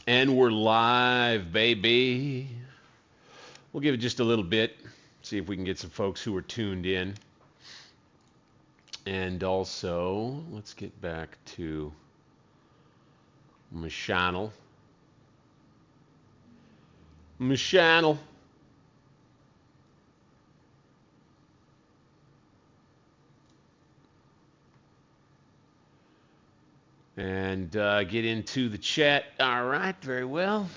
And we're live, baby. We'll give it just a little bit, see if we can get some folks who are tuned in. And also, let's get back to my channel. And get into the chat. All right, very well.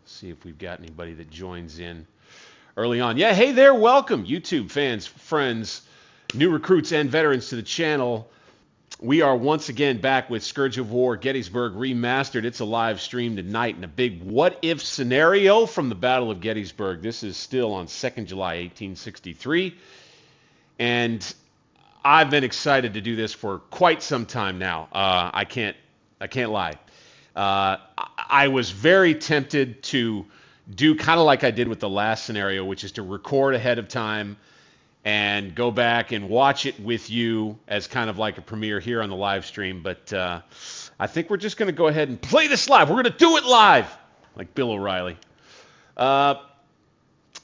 See if we've got anybody that joins in early on. Yeah, hey there, welcome, YouTube fans, friends, new recruits, and veterans to the channel. We are once again back with Scourge of War, Gettysburg Remastered. It's a live stream tonight in a big what-if scenario from the Battle of Gettysburg. This is still on 2nd July, 1863. And I've been excited to do this for quite some time now. I can't lie. I was very tempted to do kind of like I did with the last scenario, which is to record ahead of time and go back and watch it with you as kind of like a premiere here on the live stream. But I think we're just going to go ahead and play this live. We're going to do it live, like Bill O'Reilly.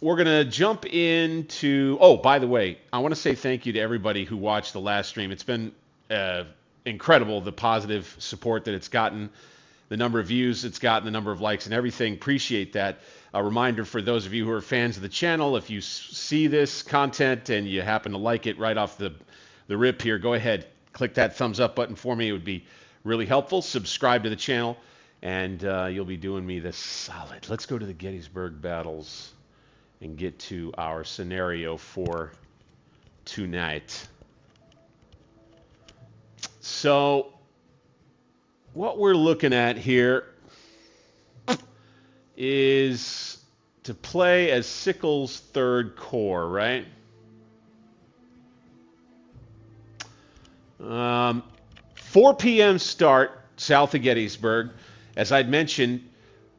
We're going to jump into... Oh, by the way, I want to say thank you to everybody who watched the last stream. It's been incredible, the positive support that it's gotten, the number of views it's gotten, the number of likes and everything. Appreciate that. A reminder for those of you who are fans of the channel, if you see this content and you happen to like it right off the rip here, go ahead, click that thumbs up button for me. It would be really helpful. Subscribe to the channel, and you'll be doing me this solid. Let's go to the Gettysburg battles and get to our scenario for tonight. So what we're looking at here is to play as Sickles' 3rd Corps, right? 4 p.m. start south of Gettysburg. As I'd mentioned,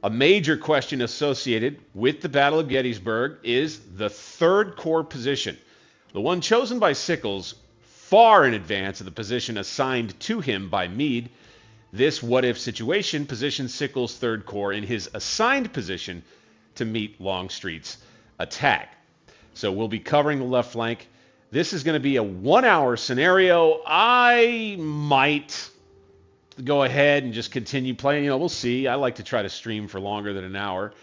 a major question associated with the Battle of Gettysburg is the 3rd Corps position, the one chosen by Sickles far in advance of the position assigned to him by Meade. This what-if situation positions Sickles' 3rd Corps in his assigned position to meet Longstreet's attack. So we'll be covering the left flank. This is going to be a 1-hour scenario. I might go ahead and just continue playing. You know, we'll see. I like to try to stream for longer than an hour.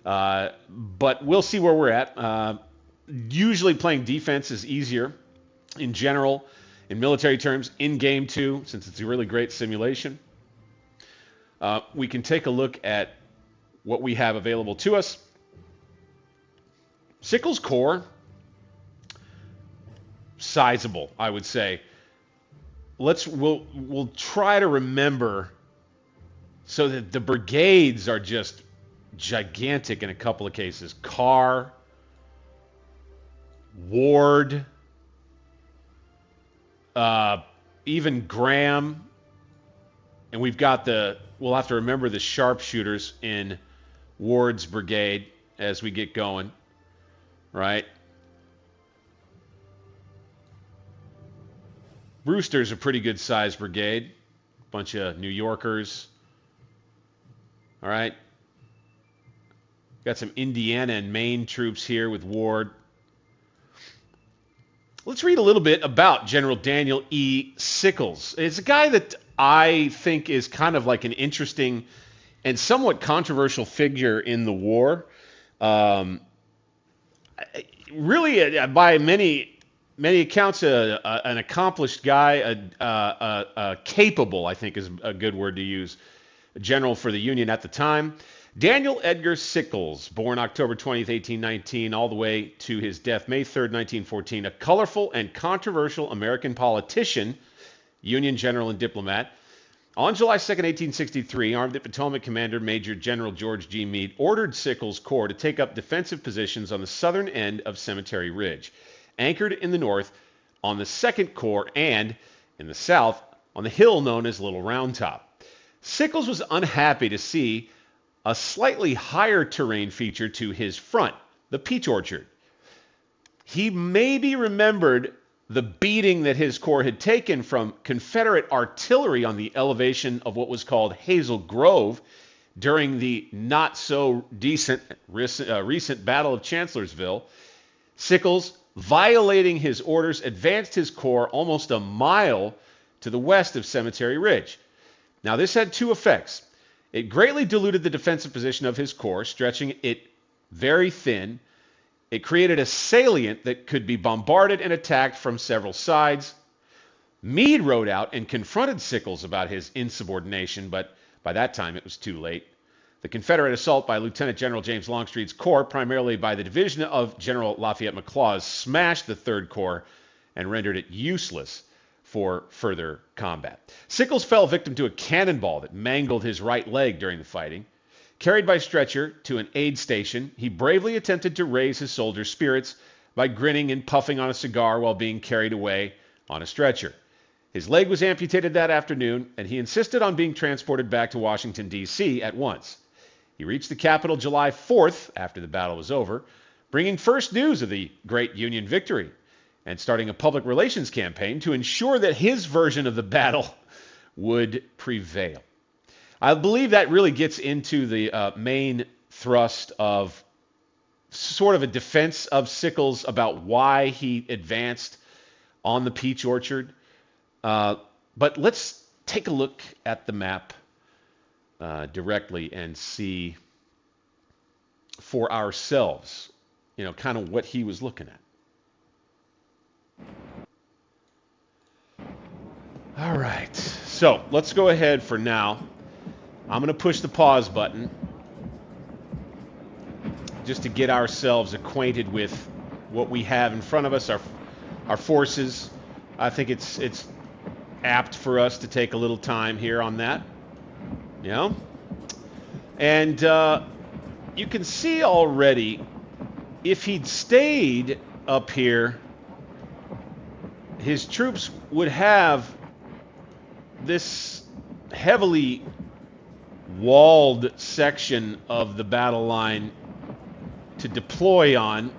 But we'll see where we're at. Usually playing defense is easier in general, in military terms, in game too, since it's a really great simulation. We can take a look at what we have available to us. Sickles' Corps, sizable, I would say. We'll try to remember so that the brigades are just gigantic in a couple of cases. Carr, Ward, even Graham, and we'll have to remember the sharpshooters in Ward's brigade as we get going, right? Brewster's a pretty good sized brigade. Bunch of New Yorkers. All right. Got some Indiana and Maine troops here with Ward. Let's read a little bit about General Daniel E. Sickles. It's a guy that I think is kind of like an interesting and somewhat controversial figure in the war. Really, by many accounts, an accomplished guy, capable, I think is a good word to use, a general for the Union at the time. Daniel Edgar Sickles, born October 20th, 1819, all the way to his death May 3rd, 1914, a colorful and controversial American politician, Union general and diplomat. On July 2nd, 1863, Armed Potomac Commander Major General George G. Meade ordered Sickles' Corps to take up defensive positions on the southern end of Cemetery Ridge, anchored in the north on the 2nd Corps, and in the south on the hill known as Little Round Top. Sickles was unhappy to see a slightly higher terrain feature to his front, the Peach Orchard. He maybe remembered the beating that his corps had taken from Confederate artillery on the elevation of what was called Hazel Grove during the not-so-decent recent Battle of Chancellorsville, Sickles, violating his orders, advanced his corps almost a mile to the west of Cemetery Ridge. Now, this had two effects. It greatly diluted the defensive position of his corps, stretching it very thin. It created a salient that could be bombarded and attacked from several sides. Meade rode out and confronted Sickles about his insubordination, but by that time it was too late. The Confederate assault by Lieutenant General James Longstreet's corps, primarily by the division of General Lafayette McLaws, smashed the 3rd Corps and rendered it useless for further combat. Sickles fell victim to a cannonball that mangled his right leg during the fighting. Carried by stretcher to an aid station, he bravely attempted to raise his soldiers' spirits by grinning and puffing on a cigar while being carried away on a stretcher. His leg was amputated that afternoon, and he insisted on being transported back to Washington, D.C. at once. He reached the capital July 4th, after the battle was over, bringing first news of the great Union victory and starting a public relations campaign to ensure that his version of the battle would prevail. I believe that really gets into the main thrust of sort of a defense of Sickles about why he advanced on the peach orchard. But let's take a look at the map directly and see for ourselves, kind of what he was looking at. All right, so let's go ahead for now. I'm going to push the pause button just to get ourselves acquainted with what we have in front of us, our forces. I think it's apt for us to take a little time here on that. And you can see already, if he'd stayed up here, his troops would have this heavily walled section of the battle line to deploy on.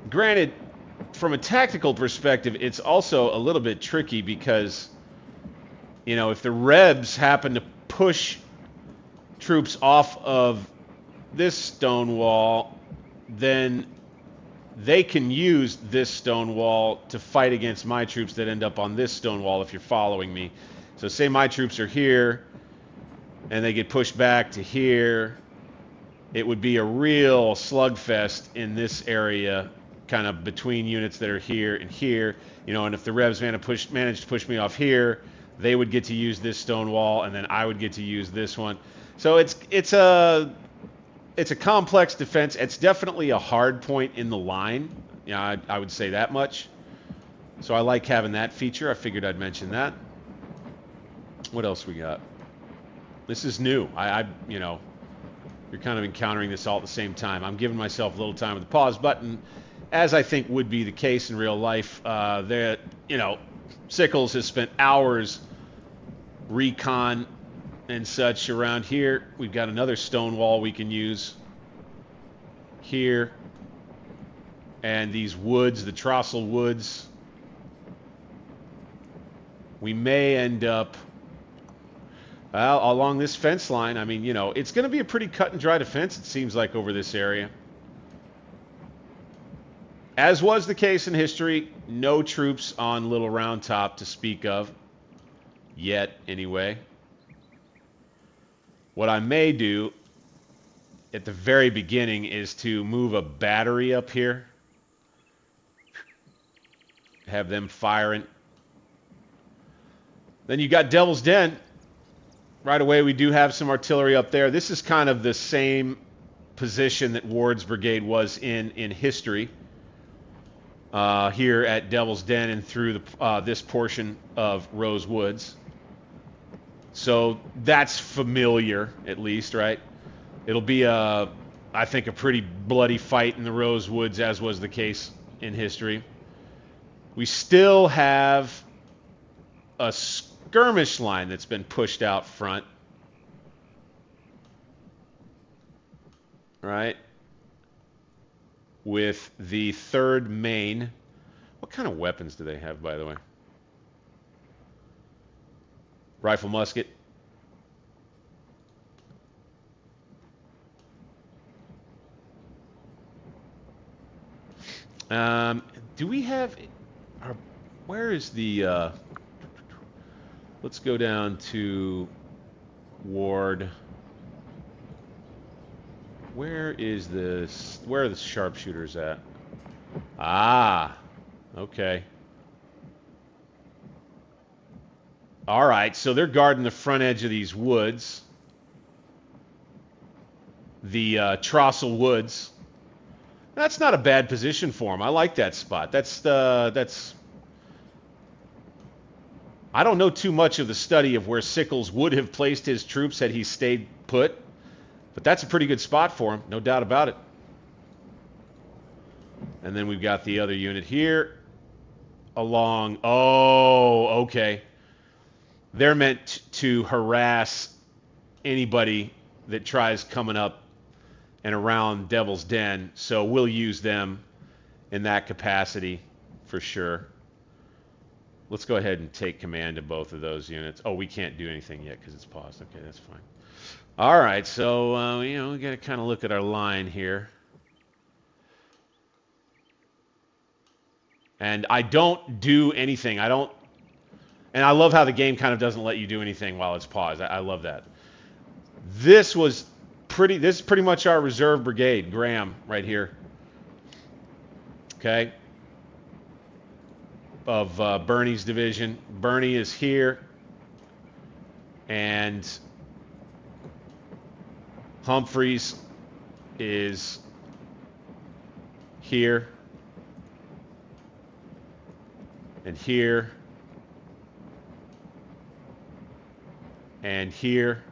Granted, from a tactical perspective, it's also a little bit tricky because, if the Rebs happen to push troops off of this stone wall, then they can use this stone wall to fight against my troops that end up on this stone wall, if you're following me. So say my troops are here, and they get pushed back to here. It would be a real slugfest in this area, kind of between units that are here and here. And if the Revs managed to push me off here, they would get to use this stone wall, and then I would get to use this one. So it's a complex defense. It's definitely a hard point in the line. I would say that much. So I like having that feature. I figured I'd mention that. What else we got? This is new. You're kind of encountering this all at the same time. I'm giving myself a little time with the pause button, as I think would be the case in real life. Sickles has spent hours recon and such around here. We've got another stone wall we can use here. And these woods, the Trossel Woods. We may end up along this fence line. It's going to be a pretty cut and dry defense, it seems like, over this area. As was the case in history, no troops on Little Round Top to speak of. Yet, anyway. What I may do at the very beginning is to move a battery up here. Have them firing. Then you got Devil's Den. Right away, we do have some artillery up there. This is kind of the same position that Ward's brigade was in history. Here at Devil's Den and through this portion of Rose Woods. So that's familiar, at least, right? It'll be, I think, a pretty bloody fight in the Rose Woods, as was the case in history. We still have a skirmish line that's been pushed out front. Right? With the 3rd Maine What kind of weapons do they have, by the way? Rifle, musket. Do we have... where is the... let's go down to Ward. Where is this? Where are the sharpshooters at? Ah, okay. All right, so they're guarding the front edge of these woods. The Trossel Woods. That's not a bad position for them. I like that spot. That's I don't know too much of the study of where Sickles would have placed his troops had he stayed put, but that's a pretty good spot for him, no doubt about it. And then we've got the other unit here along. Oh, okay. They're meant to harass anybody that tries coming up and around Devil's Den, so we'll use them in that capacity for sure. Let's go ahead and take command of both of those units. Oh, we can't do anything yet because it's paused. Okay, that's fine. All right, so you know, we got to kind of look at our line here. And I don't do anything. I don't, and I love how the game kind of doesn't let you do anything while it's paused. I love that. This is pretty much our reserve brigade, Graham, right here. Okay. Of Bernie's division. Bernie is here. And Humphreys is here. And here. And here.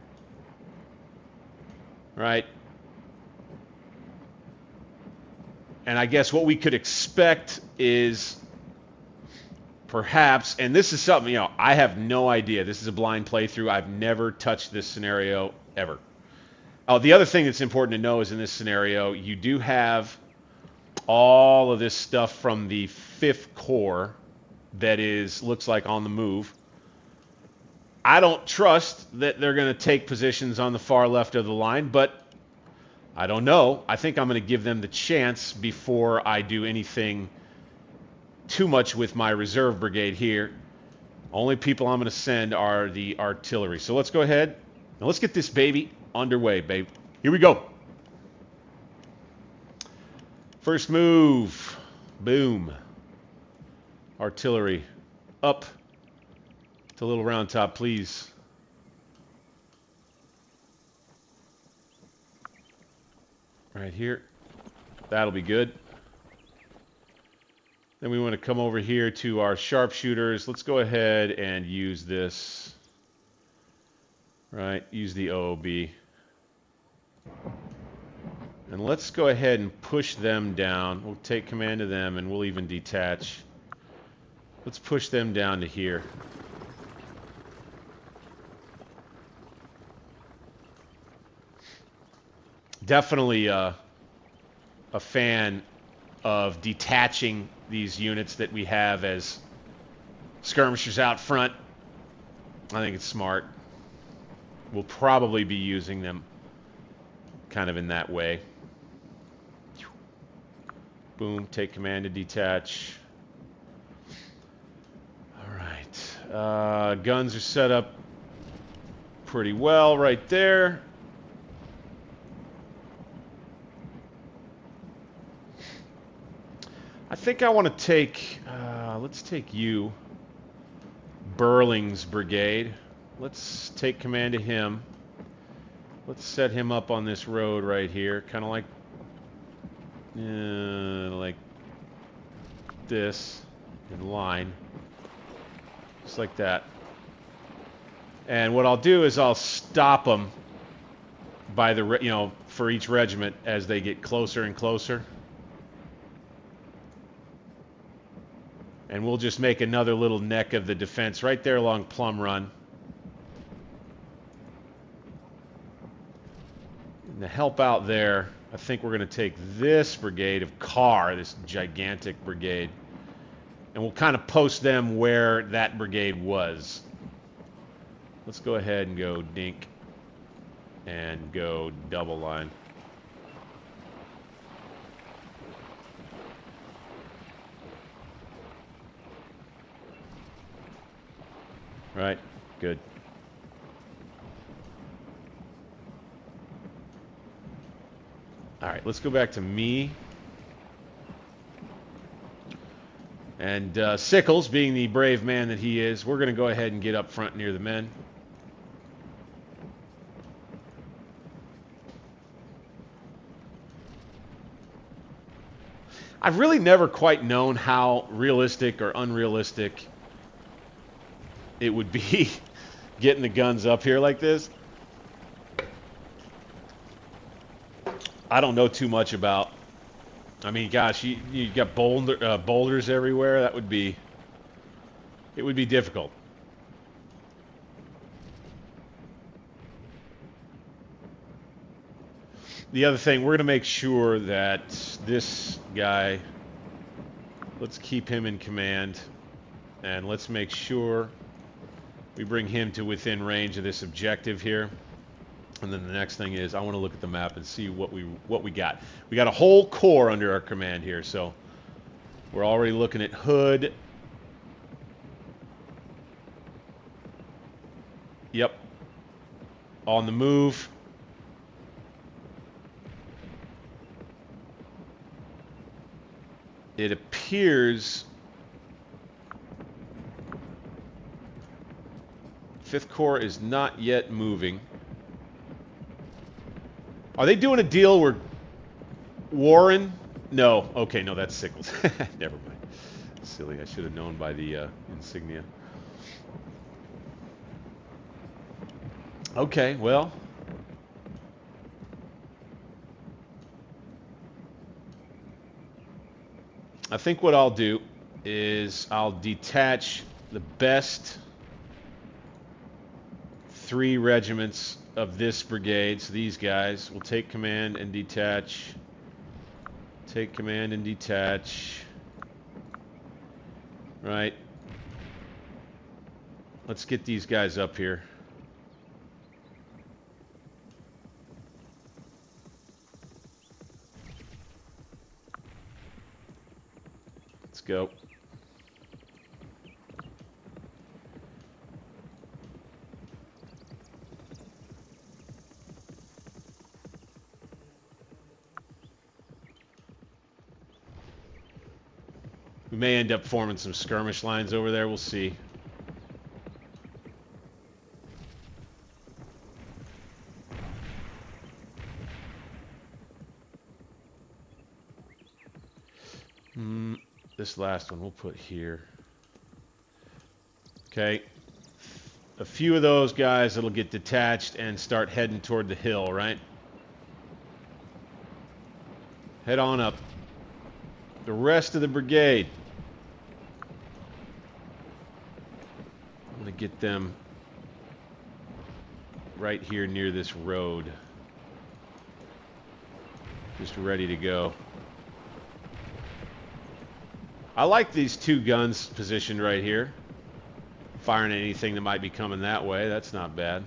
Right? And I guess what we could expect is perhaps, and this is something, you know, I have no idea. This is a blind playthrough. I've never touched this scenario ever. Oh, the other thing that's important to know is in this scenario, you do have all of this stuff from the 5th Corps that looks like on the move. I don't trust that they're going to take positions on the far left of the line, but I don't know. I think I'm going to give them the chance before I do anything too much with my reserve brigade here. Only people I'm going to send are the artillery. So let's go ahead and let's get this baby underway, babe. Here we go. First move. Boom. Artillery up to Little Round Top, please. Right here. That'll be good. Then we want to come over here to our sharpshooters. Let's go ahead and use this. Right, use the OOB. And let's go ahead and push them down. We'll take command of them and we'll even detach. Let's push them down to here. Definitely a fan of detaching these units that we have as skirmishers out front. I think it's smart. We'll probably be using them kind of in that way. Boom, take command to detach. All right. Guns are set up pretty well right there. I think I want to take, let's take you, Burling's brigade. Let's take command of him. Let's set him up on this road right here, kind of like this, in line, just like that. And what I'll do is I'll stop them by the, you know, for each regiment as they get closer and closer. And we'll just make another little neck of the defense right there along Plum Run. And to help out there, I think we're going to take this brigade of Carr, this gigantic brigade, and we'll kind of post them where that brigade was. Let's go ahead and go dink and go double line. Right, good. All right, let's go back to me. And Sickles, being the brave man that he is, we're going to go ahead and get up front near the men. I've really never quite known how realistic or unrealistic it would be getting the guns up here like this. I don't know too much about. I mean, gosh, you got boulders everywhere. That would be. It would be difficult. The other thing, we're going to make sure that this guy. Let's keep him in command, and let's make sure we bring him to within range of this objective here. And then the next thing is I want to look at the map and see what we got. We got a whole corps under our command here, so we're already looking at Hood. Yep. On the move. It appears 5th Corps is not yet moving. Are they doing a deal where Warren? No. Okay, no, that's Sickles. Never mind. Silly. I should have known by the insignia. Okay, well. I think what I'll do is I'll detach the best 3 regiments of this brigade. So these guys will take command and detach. Take command and detach. Right. Let's get these guys up here. Let's go. We may end up forming some skirmish lines over there. We'll see. This last one we'll put here. Okay. A few of those guys that'll get detached and start heading toward the hill, right? Head on up. The rest of the brigade. I'm going to get them right here near this road. Just ready to go. I like these 2 guns positioned right here. Firing at anything that might be coming that way. That's not bad.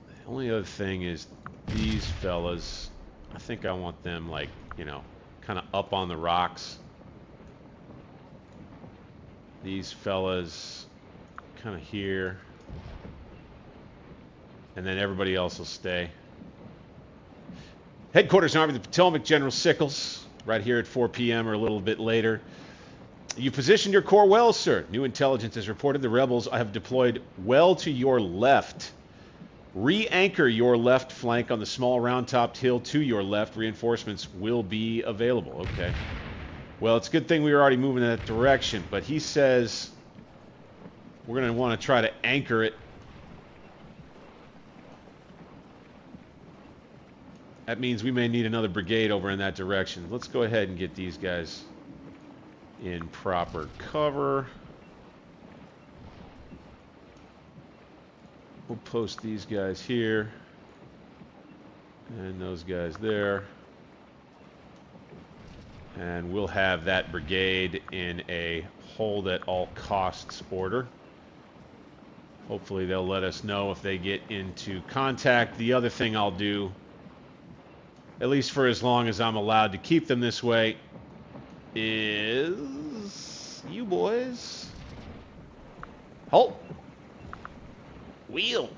The only other thing is these fellas. I think I want them, like, you know, kind of up on the rocks. These fellas kind of here. And then everybody else will stay. Headquarters Army of the Potomac, General Sickles, right here at 4 p.m. or a little bit later. You positioned your corps well, sir. New intelligence has reported the rebels have deployed well to your left. Re-anchor your left flank on the small round-topped hill to your left. Reinforcements will be available. Okay. Well, it's a good thing we were already moving in that direction, but he says we're going to want to try to anchor it. That means we may need another brigade over in that direction. Let's go ahead and get these guys in proper cover. We'll post these guys here. And those guys there. And we'll have that brigade in a hold at all costs order. Hopefully they'll let us know if they get into contact. The other thing I'll do, at least for as long as I'm allowed to keep them this way, is you boys. Halt. Wheel.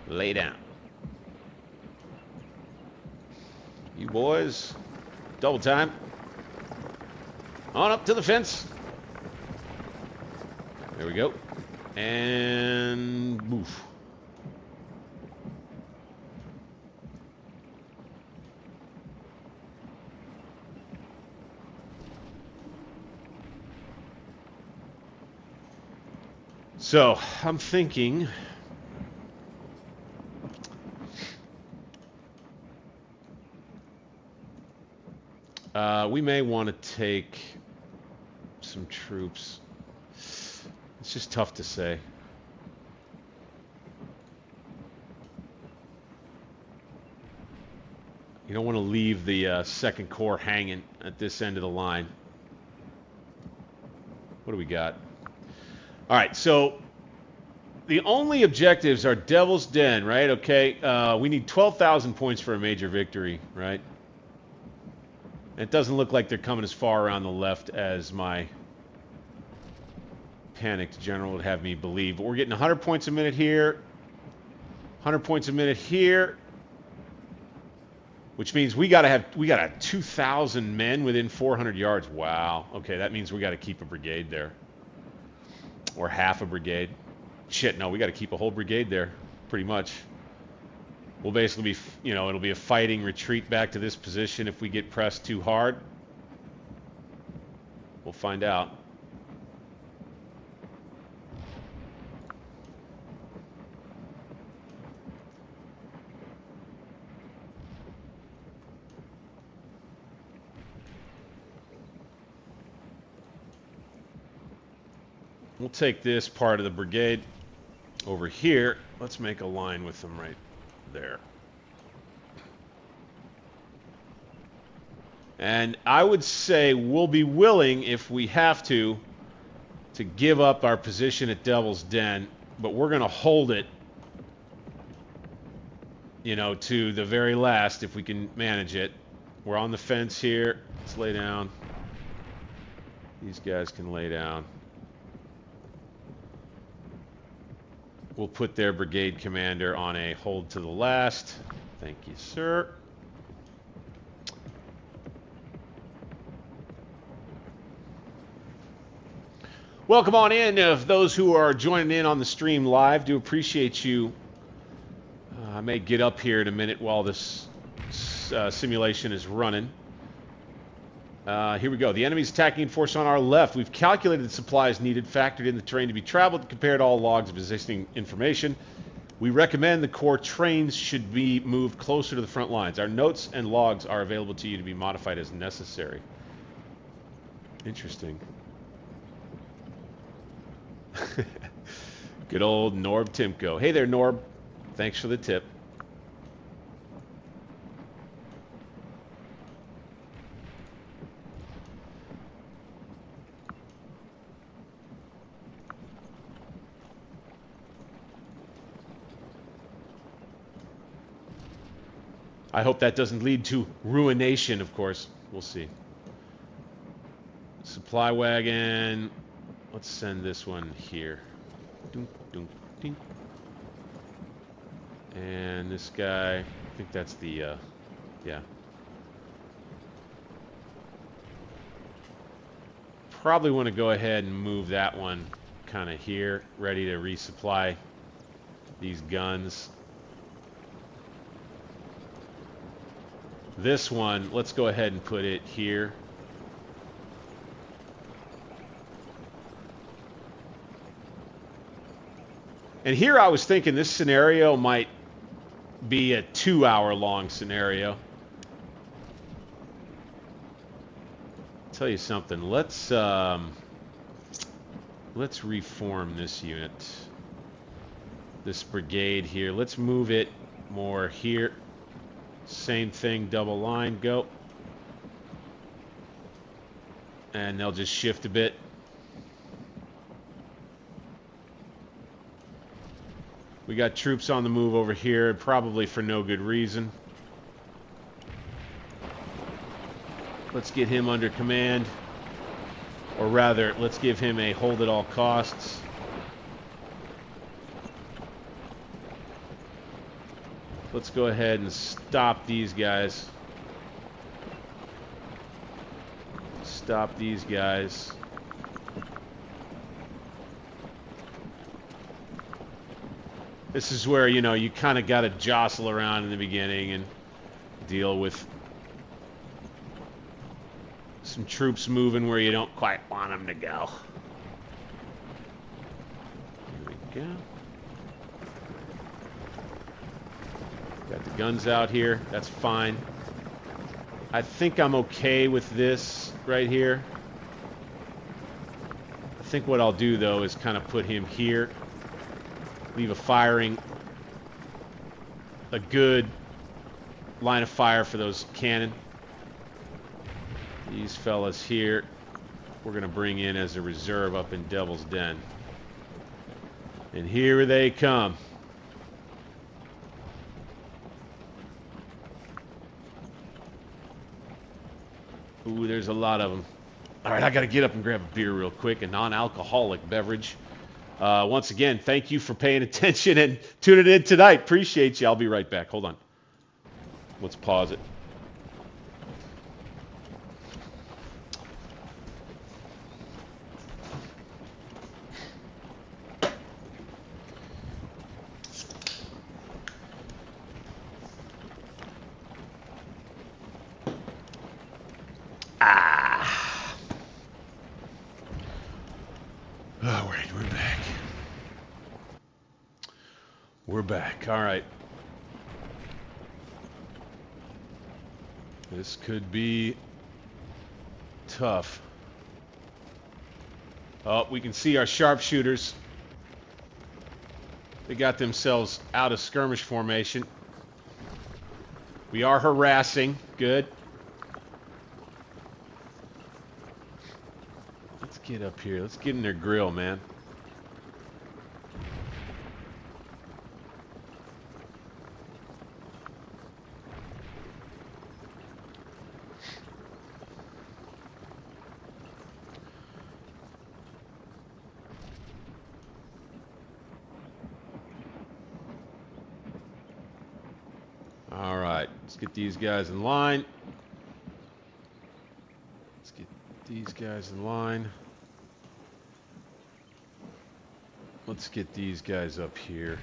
Lay down. You boys, double time. On up to the fence. There we go. And move. So, I'm thinking we may want to take some troops. It's just tough to say. You don't want to leave the Second Corps hanging at this end of the line. What do we got? All right, so the only objectives are Devil's Den, right? Okay, we need 12,000 points for a major victory, right? It doesn't look like they're coming as far around the left as my panicked general would have me believe. But we're getting 100 points a minute here, 100 points a minute here, which means we got to have 2,000 men within 400 yards. Wow. Okay, that means we got to keep a brigade there, or half a brigade. Shit, no, we got to keep a whole brigade there, pretty much. We'll basically be, you know, it'll be a fighting retreat back to this position if we get pressed too hard. We'll find out. We'll take this part of the brigade over here. Let's make a line with them right there. And I would say we'll be willing, if we have to give up our position at Devil's Den, but we're going to hold it, you know, to the very last if we can manage it. We're on the fence here. Let's lay down. These guys can lay down. We'll put their brigade commander on a hold to the last. Thank you, sir. Welcome on in. Those who are joining in on the stream live, do appreciate you. I may get up here in a minute while this simulation is running. Here we go. The enemy's attacking force on our left. We've calculated the supplies needed, factored in the terrain to be traveled, compared all logs of existing information. We recommend the Corps trains should be moved closer to the front lines. Our notes and logs are available to you to be modified as necessary. Interesting. Good old Norb Timko. Hey there, Norb. Thanks for the tip. I hope that doesn't lead to ruination, of course. We'll see. Supply wagon. Let's send this one here. Dunk, dunk, dink. And this guy, I think that's the, yeah. Probably want to go ahead and move that one kind of here, ready to resupply these guns. This one, let's go ahead and put it here. And here I was thinking this scenario might be a 2-hour-long scenario. I'll tell you something. Let's reform this unit, this brigade here. Let's move it more here. Same thing, double line, go. and they'll just shift a bit. We got troops on the move over here, probably for no good reason. Let's get him under command. Or rather, let's give him a hold at all costs. Let's go ahead and stop these guys. Stop these guys. This is where, you know, you kind of got to jostle around in the beginning and deal with some troops moving where you don't quite want them to go. Here we go. Got the guns out here. That's fine. I think I'm okay with this right here. I think what I'll do, though, is kind of put him here. Leave a good line of fire for those cannon. These fellas here, we're going to bring in as a reserve up in Devil's Den. And here they come. Ooh, there's a lot of them. All right, I got to get up and grab a beer real quick, a non-alcoholic beverage. Once again, thank you for paying attention and tuning in tonight. Appreciate you. I'll be right back. Hold on. Let's pause it. We're back. We're back. All right. This could be tough. Oh, we can see our sharpshooters. They got themselves out of skirmish formation. We are harassing. Good. Let's get up here. Let's get in their grill, man. All right, let's get these guys in line. Let's get these guys in line. Let's get these guys up here.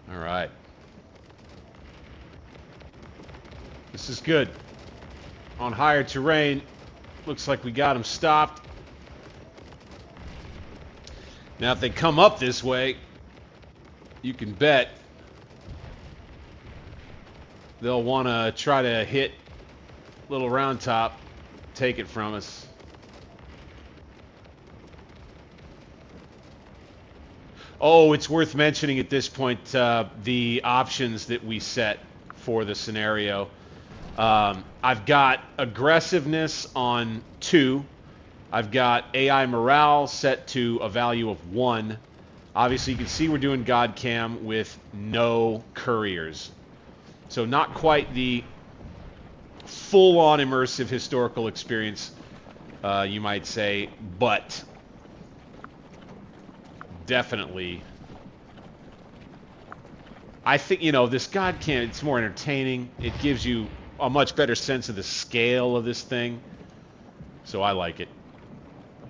All right. This is good. On higher terrain, looks like we got them stopped. Now, if they come up this way, you can bet they'll want to try to hit Little Round Top, take it from us. Oh, it's worth mentioning at this point the options that we set for the scenario. I've got aggressiveness on 2. I've got AI morale set to a value of 1. Obviously, you can see we're doing God Cam with no couriers. So not quite the full-on immersive historical experience, you might say, but definitely, I think, you know, this God Cam, it's more entertaining. It gives you a much better sense of the scale of this thing. So I like it.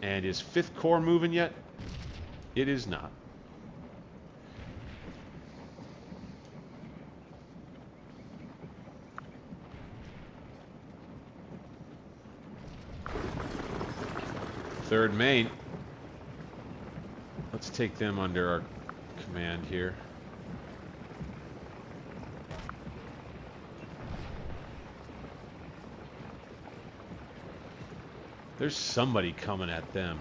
And is 5th Corps moving yet? It is not. Third Maine. Let's take them under our command here. There's somebody coming at them.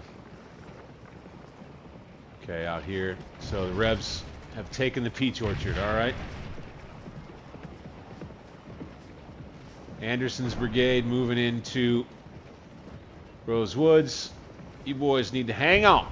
Okay, out here. So the Revs have taken the peach orchard, all right. Anderson's brigade moving into Rose Woods. You boys need to hang on.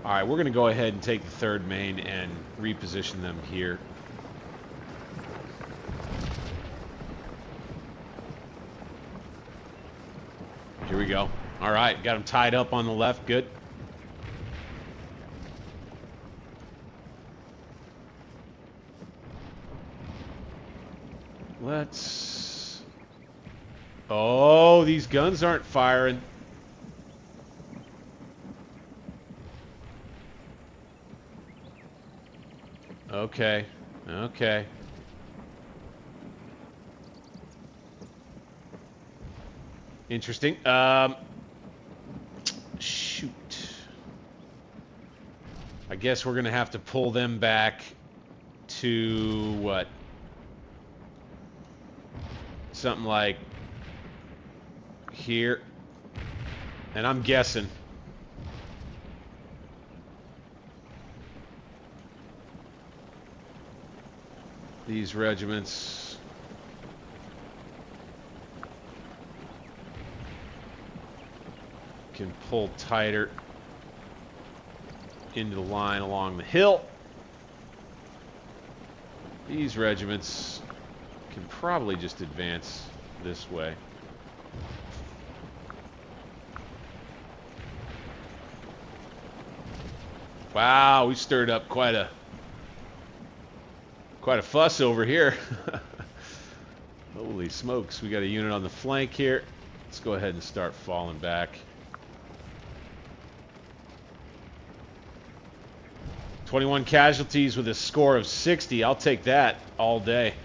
All right, we're going to go ahead and take the 3rd Maine and reposition them here. Here we go. All right, got them tied up on the left. Good. Let's... Oh, these guns aren't firing. Okay. Okay. Interesting. Shoot. I guess we're going to have to pull them back to what? Something like here. And I'm guessing. These regiments can pull tighter into the line along the hill. These regiments can probably just advance this way. Wow, we stirred up quite a fuss over here. Holy smokes, we got a unit on the flank here. Let's go ahead and start falling back. 21 casualties with a score of 60. I'll take that all day.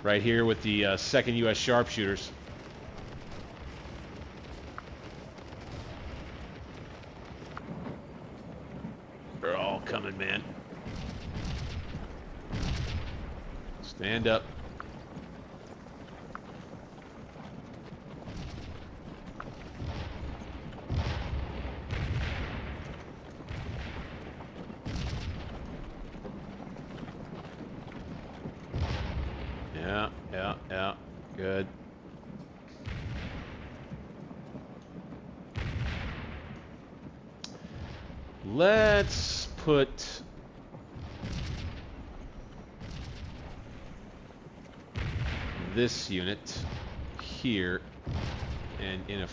Right here with the 2nd U.S. Sharpshooters. They're all coming, man. Stand up. Yeah. Good. Let's put this unit here and in a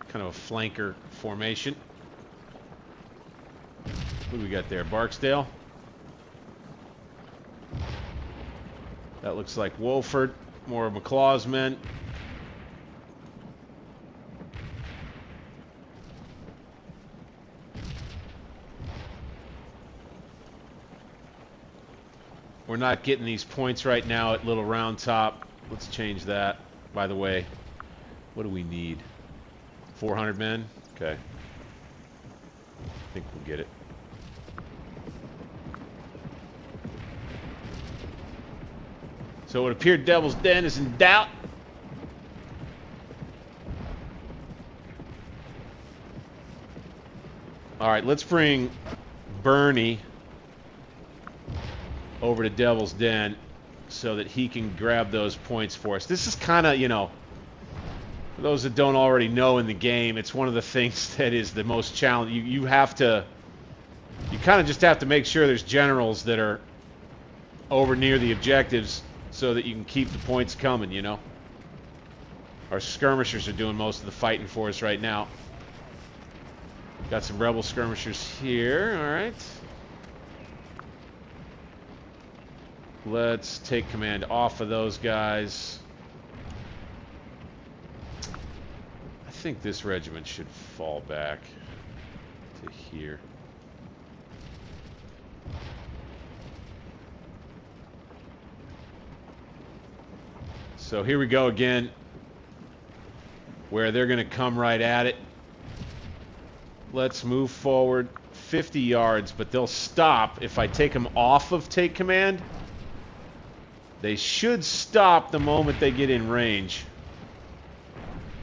kind of a flanker formation. What do we got there? Barksdale. That looks like Wolford. More of McClaw's men. We're not getting these points right now at Little Round Top. Let's change that. By the way, what do we need? 400 men? Okay. I think we'll get it. So it appeared Devil's Den is in doubt. All right, let's bring Bernie over to Devil's Den so that he can grab those points for us. This is kind of, you know, for those that don't already know in the game, it's one of the things that is the most challenging. You have to, you kind of just have to make sure there's generals that are over near the objectives so that you can keep the points coming, you know. Our skirmishers are doing most of the fighting for us right now. Got some rebel skirmishers here, all right. Let's take command off of those guys. I think this regiment should fall back to here. So here we go again, where they're going to come right at it. Let's move forward 50 yards, but they'll stop if I take them off of take command. They should stop the moment they get in range.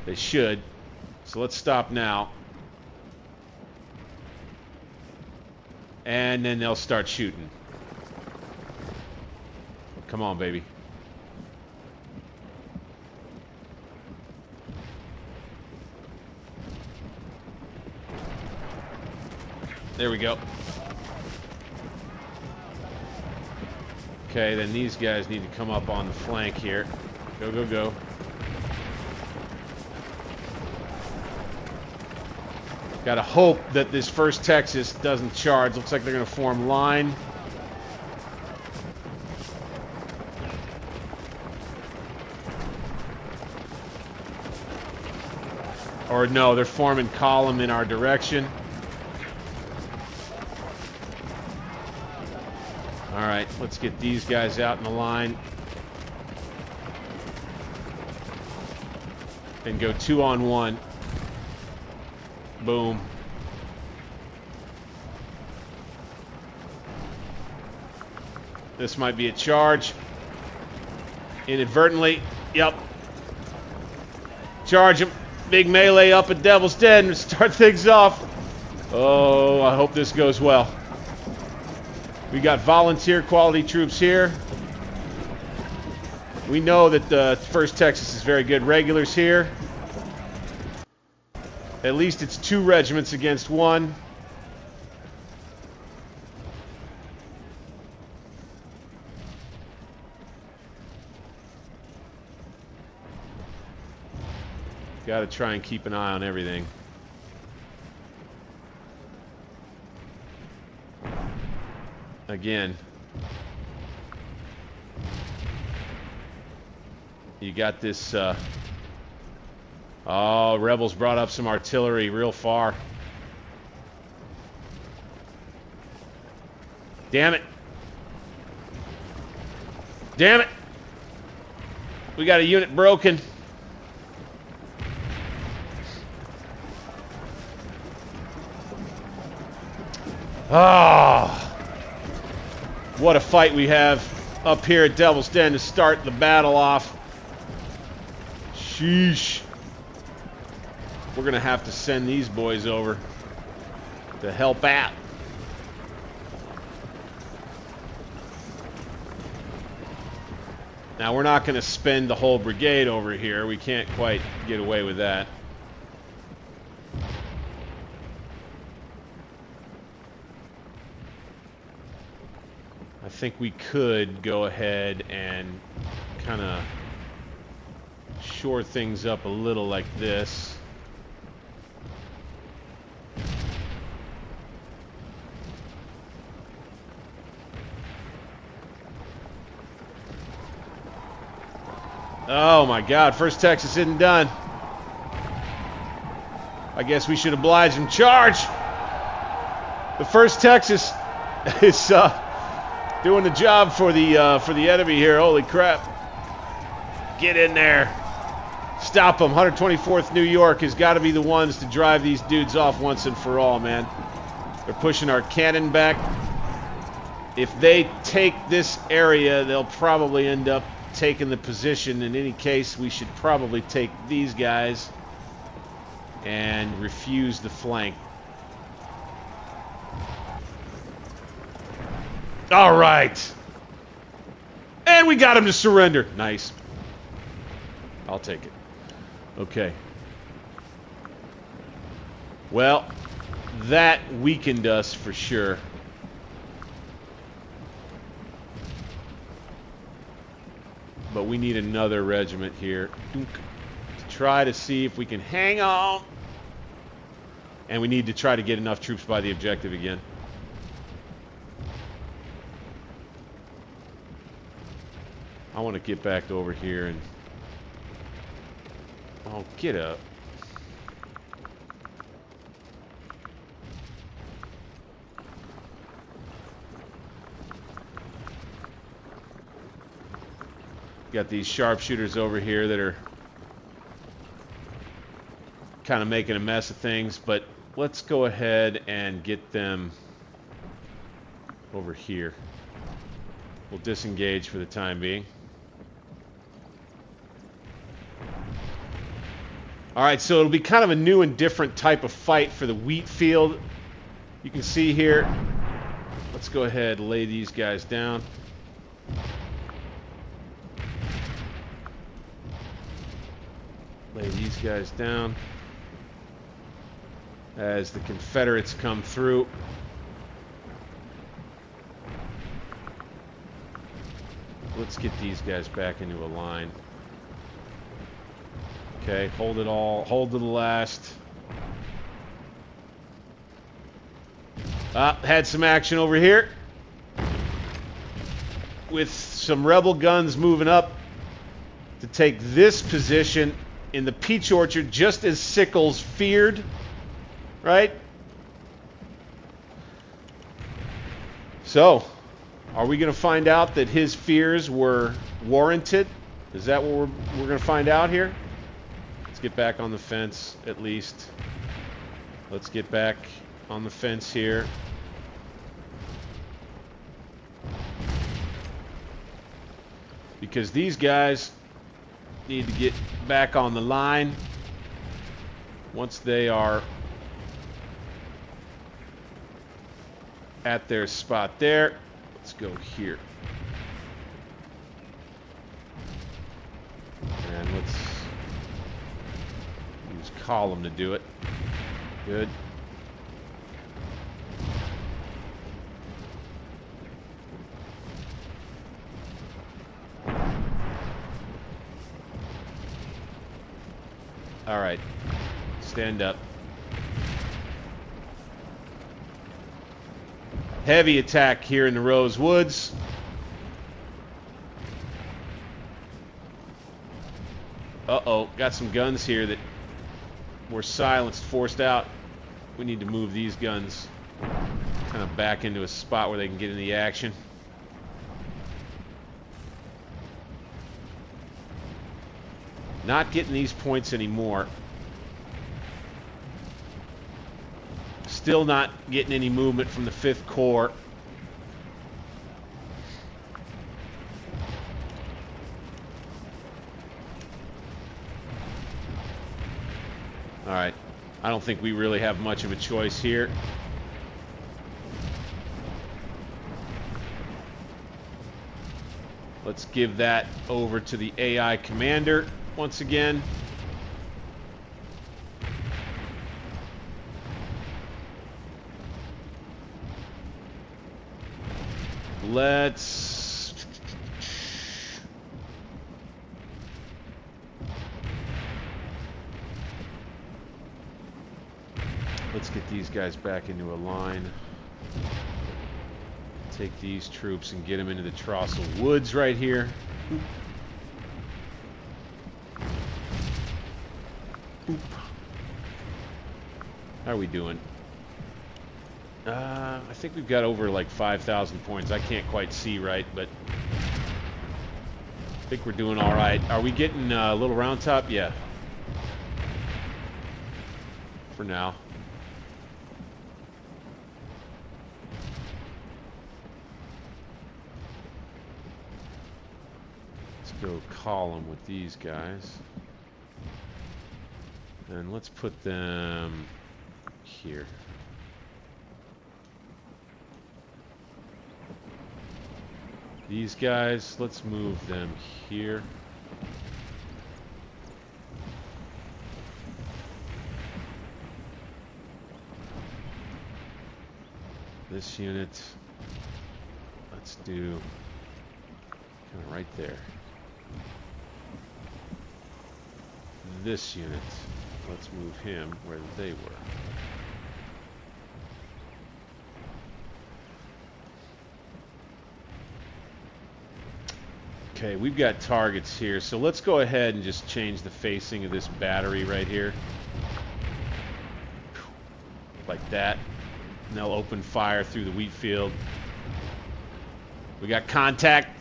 They should. So let's stop now. And then they'll start shooting. Come on, baby. There we go. Okay, then these guys need to come up on the flank here. Go, go, go. Gotta hope that this 1st Texas doesn't charge. Looks like they're gonna form line. Or no, they're forming column in our direction. All right, let's get these guys out in the line. And go 2-on-1. Boom. This might be a charge. Inadvertently. Yep. Charge him. Big melee up at Devil's Den and start things off. Oh, I hope this goes well. We got volunteer quality troops here. We know that the 1st Texas is very good. Regulars here. At least it's 2 regiments against 1. Got to try and keep an eye on everything. Again, you got this, oh, rebels brought up some artillery real far. Damn it. Damn it. We got a unit broken. Oh. What a fight we have up here at Devil's Den to start the battle off. Sheesh. We're going to have to send these boys over to help out. Now, we're not going to spend the whole brigade over here. We can't quite get away with that. I think we could go ahead and kind of shore things up a little like this. Oh my God, 1st Texas isn't done. I guess we should oblige them. Charge! The 1st Texas is doing the job for the enemy here. Holy crap. Get in there. Stop them. 124th New York has got to be the ones to drive these dudes off once and for all, man. They're pushing our cannon back. If they take this area, they'll probably end up taking the position. In any case, we should probably take these guys and refuse the flank. All right. And we got him to surrender. Nice. I'll take it. Okay. Well, that weakened us for sure. But we need another regiment here to try to see if we can hang on. And we need to try to get enough troops by the objective again. I want to get back over here and... Oh, get up. Got these sharpshooters over here that are kind of making a mess of things, but let's go ahead and get them over here. We'll disengage for the time being. All right, so it'll be kind of a new and different type of fight for the wheat field. You can see here. Let's go ahead and lay these guys down. Lay these guys down as the Confederates come through. Let's get these guys back into a line. Okay, hold it all. Hold to the last. Had some action over here with some rebel guns moving up to take this position in the peach orchard, just as Sickles feared, right? So, are we going to find out that his fears were warranted? Is that what we're going to find out here? Let's get back on the fence, at least. Let's get back on the fence here. Because these guys need to get back on the line once they are at their spot there. Let's go here. And let's use column to do it. Good. All right, stand up. Heavy attack here in the Rose Woods. Uh-oh, got some guns here that were silenced, forced out. We need to move these guns kind of back into a spot where they can get in the action. Not getting these points anymore. Still not getting any movement from the 5th Corps. All right. I don't think we really have much of a choice here. Let's give that over to the AI commander once again. Let's get these guys back into a line. Take these troops and get them into the Trossel Woods right here. Oop. How are we doing? I think we've got over like 5,000 points. I can't quite see right, but I think we're doing all right. Are we getting a little round top? Yeah. For now. Let's go column with these guys. And let's put them here. These guys, let's move them here. This unit, let's do kind of right there. This unit, let's move him where they were. Okay, we've got targets here, so let's go ahead and just change the facing of this battery right here. Like that. And they'll open fire through the wheat field. We got contact.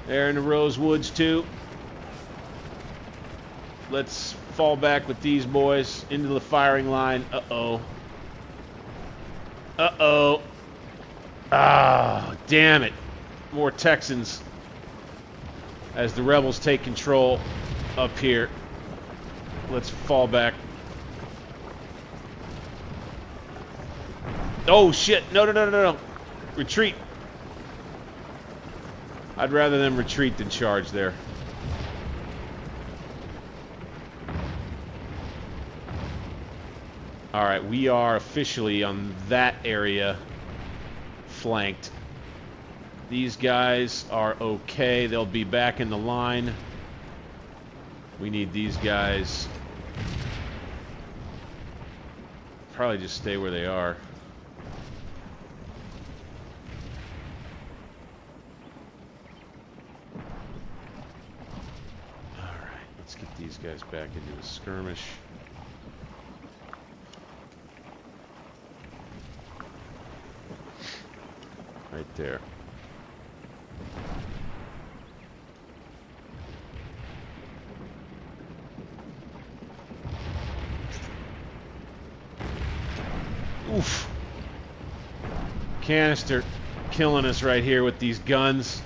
They're in the Rosewoods too. Let's fall back with these boys into the firing line. Uh-oh. Uh-oh. Ah, damn it. More Texans as the rebels take control up here. Let's fall back. Oh, shit. No, no, no, no, no. Retreat. I'd rather them retreat than charge there. All right, we are officially on that area flanked. These guys are okay. They'll be back in the line. We need these guys. Probably just stay where they are. All right, let's get these guys back into a skirmish. Right there. Oof. Canister killing us right here with these guns.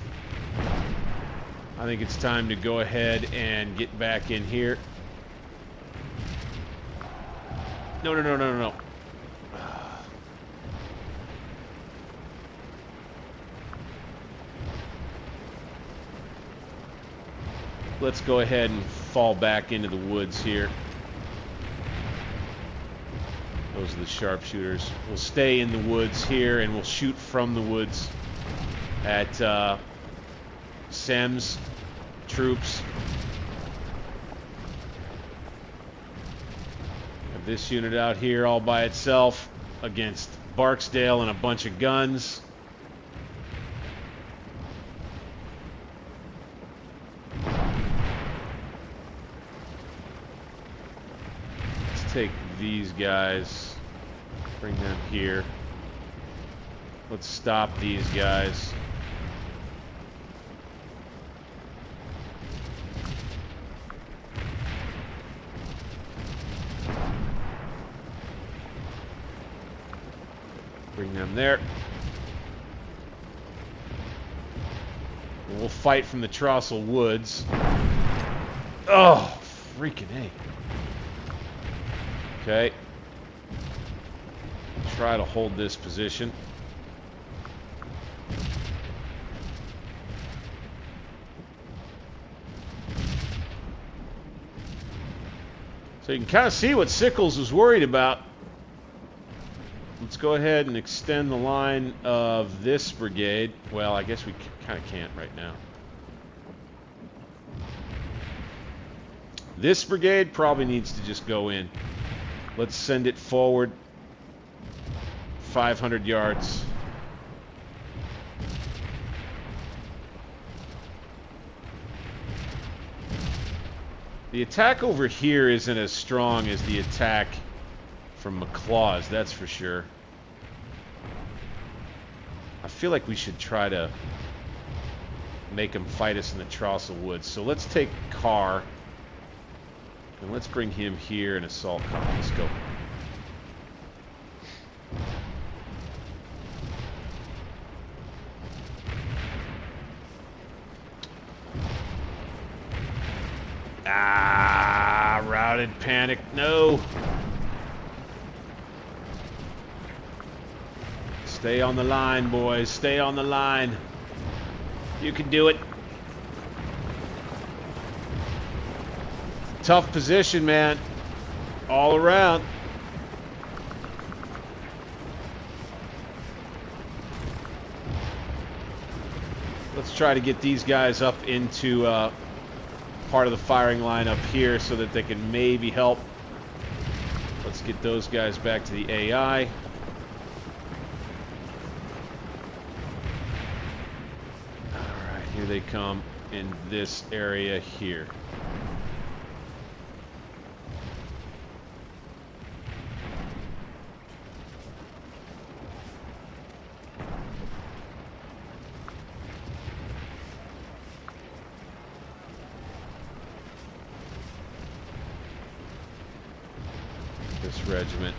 I think it's time to go ahead and get back in here. No, no, no, no, no, no. Let's go ahead and fall back into the woods here. Those are the sharpshooters. We'll stay in the woods here and we'll shoot from the woods at Sem's troops. Have this unit out here all by itself against Barksdale and a bunch of guns. Take these guys, bring them here. Let's stop these guys. Bring them there. And we'll fight from the Trossel Woods. Oh, freaking A. Okay. Try to hold this position. So you can kind of see what Sickles was worried about. Let's go ahead and extend the line of this brigade. Well, I guess we kind of can't right now. This brigade probably needs to just go in. Let's send it forward 500 yards. The attack over here isn't as strong as the attack from McClaw's, that's for sure. I feel like we should try to make them fight us in the Trossel Woods. So let's take Carr. And let's bring him here and assault Carr. Let's go. Ah, routed panic. No. Stay on the line, boys. Stay on the line. You can do it. Tough position, man. All around. Let's try to get these guys up into part of the firing line up here so that they can maybe help. Let's get those guys back to the AI. Alright, here they come in this area here. this regiment.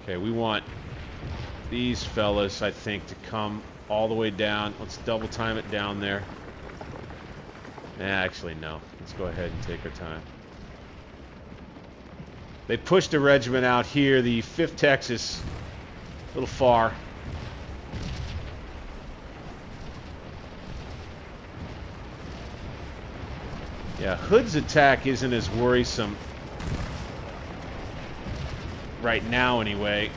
Okay, we want these fellas, I think, to come all the way down. Let's double time it down there. Actually, no. Let's go ahead and take our time. They pushed a regiment out here, the 5th Texas, a little far. Yeah, Hood's attack isn't as worrisome right now anyway.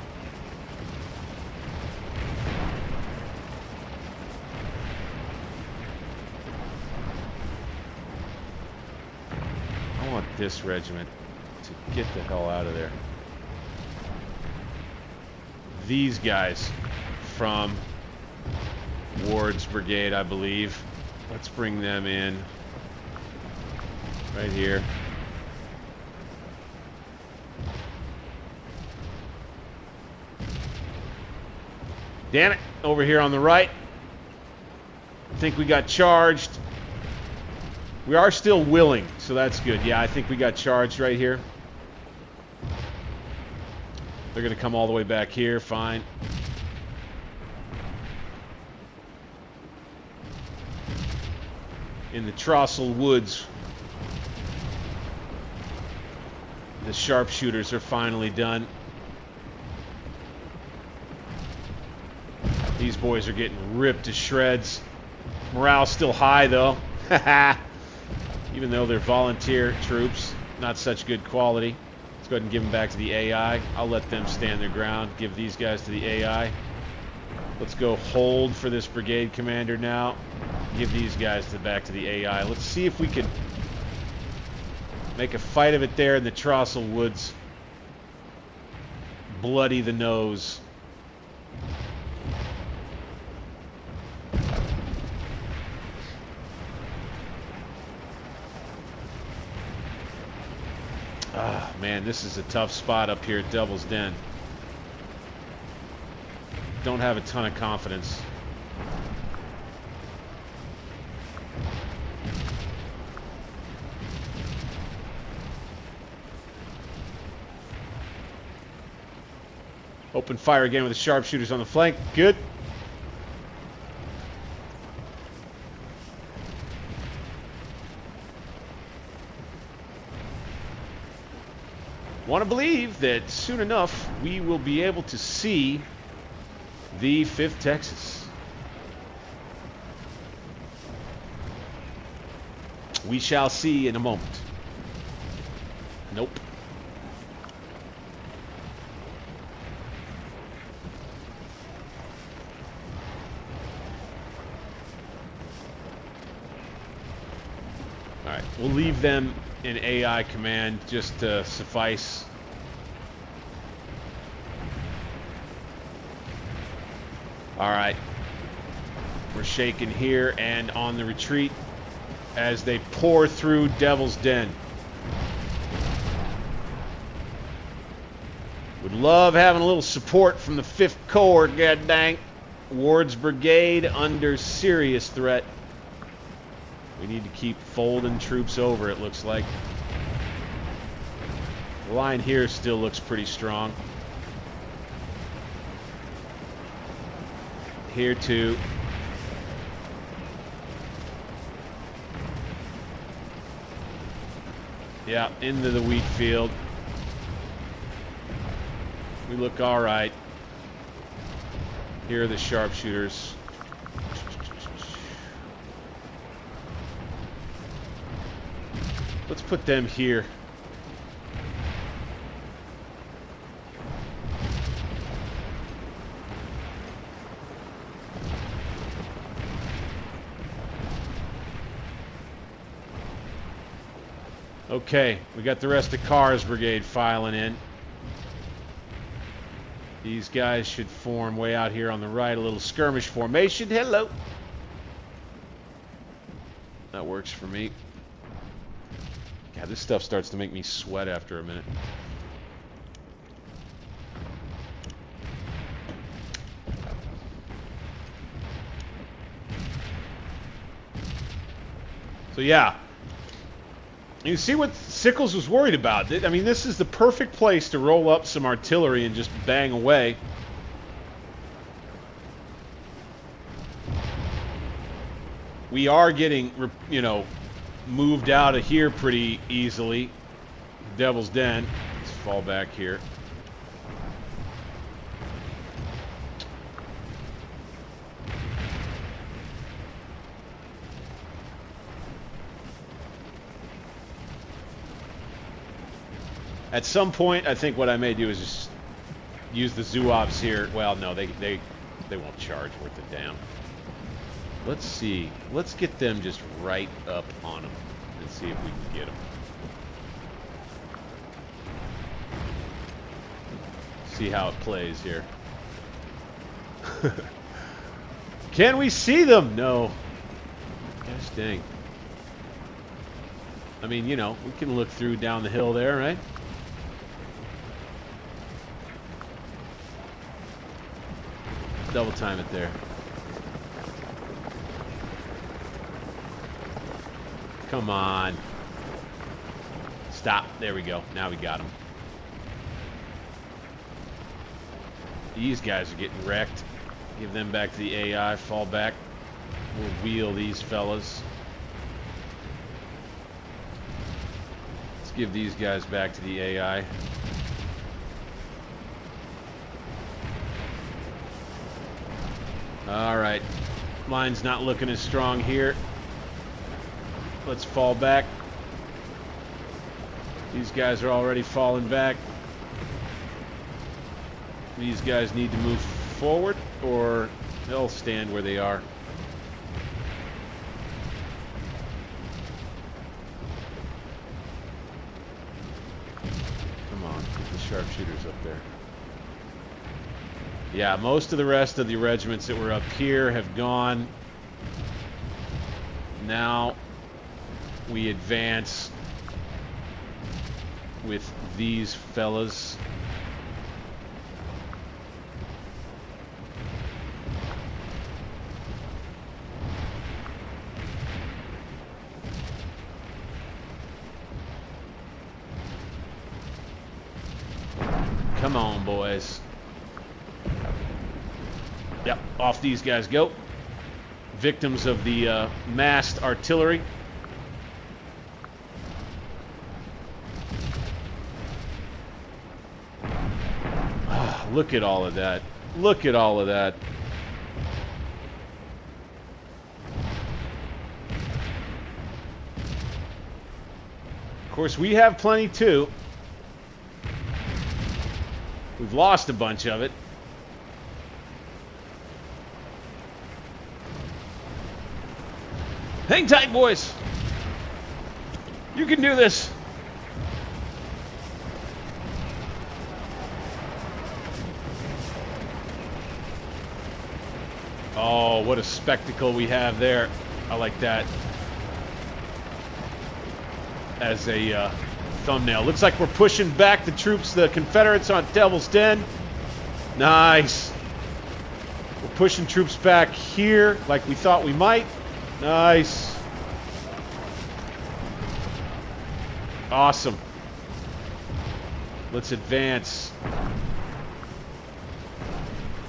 I want this regiment to get the hell out of there. These guys from Ward's brigade, I believe. Let's bring them in right here. Damn it, over here on the right. I think we got charged. We are still willing, so that's good. Yeah, I think we got charged right here. They're going to come all the way back here, fine. In the Trossel Woods, the sharpshooters are finally done. These boys are getting ripped to shreds. Morale's still high, though. Even though they're volunteer troops, not such good quality. Let's go ahead and give them back to the AI. I'll let them stand their ground. Give these guys to the AI. Let's go hold for this brigade commander now. Give these guys back to the AI. Let's see if we can make a fight of it there in the Trossel Woods. Bloody the nose. Ah, man, this is a tough spot up here at Devil's Den. Don't have a ton of confidence. Open fire again with the sharpshooters on the flank. Good. Want to believe that soon enough we will be able to see the 5th Texas. We shall see in a moment. Nope. All right, we'll leave them in AI command just to suffice. All right, we're shaking here and on the retreat as they pour through Devil's Den. Would love having a little support from the 5th Corps, god dang. Ward's brigade under serious threat. We need to keep folding troops over, it looks like. The line here still looks pretty strong. Here too. Yeah, into the wheat field. We look all right. Here are the sharpshooters. Let's put them here. Okay, we got the rest of Carr's brigade filing in. These guys should form way out here on the right, a little skirmish formation. Hello. That works for me. God, this stuff starts to make me sweat after a minute. So yeah, You see what Sickles was worried about. I mean, this is the perfect place to roll up some artillery and just bang away. We are getting, you know, moved out of here pretty easily. Devil's Den. Let's fall back here. At some point, I think what I may do is just use the Zouaves here. Well, no, they won't charge worth a damn. Let's see. Let's get them just right up on them and see if we can get them. See how it plays here. Can we see them? No. Gosh dang. I mean, you know, we can look through down the hill there, right? Double time it there. Come on. Stop. There we go. Now we got him. These guys are getting wrecked. Give them back to the AI. Fall back. We'll wheel these fellas. Let's give these guys back to the AI. Alright. Line's not looking as strong here. Let's fall back. These guys are already falling back. These guys need to move forward or they'll stand where they are. Come on, get the sharpshooters up there. Yeah, most of the rest of the regiments that were up here have gone. Now we advance with these fellas. Come on, boys. Yep, off these guys go. Victims of the massed artillery. Oh, look at all of that. Look at all of that. Of course, we have plenty too. We've lost a bunch of it. Hang tight, boys. You can do this. Oh, what a spectacle we have there. I like that as a thumbnail. Looks like we're pushing back the troops, the Confederates on Devil's Den. Nice. We're pushing troops back here like we thought we might. Nice. Awesome. Let's advance.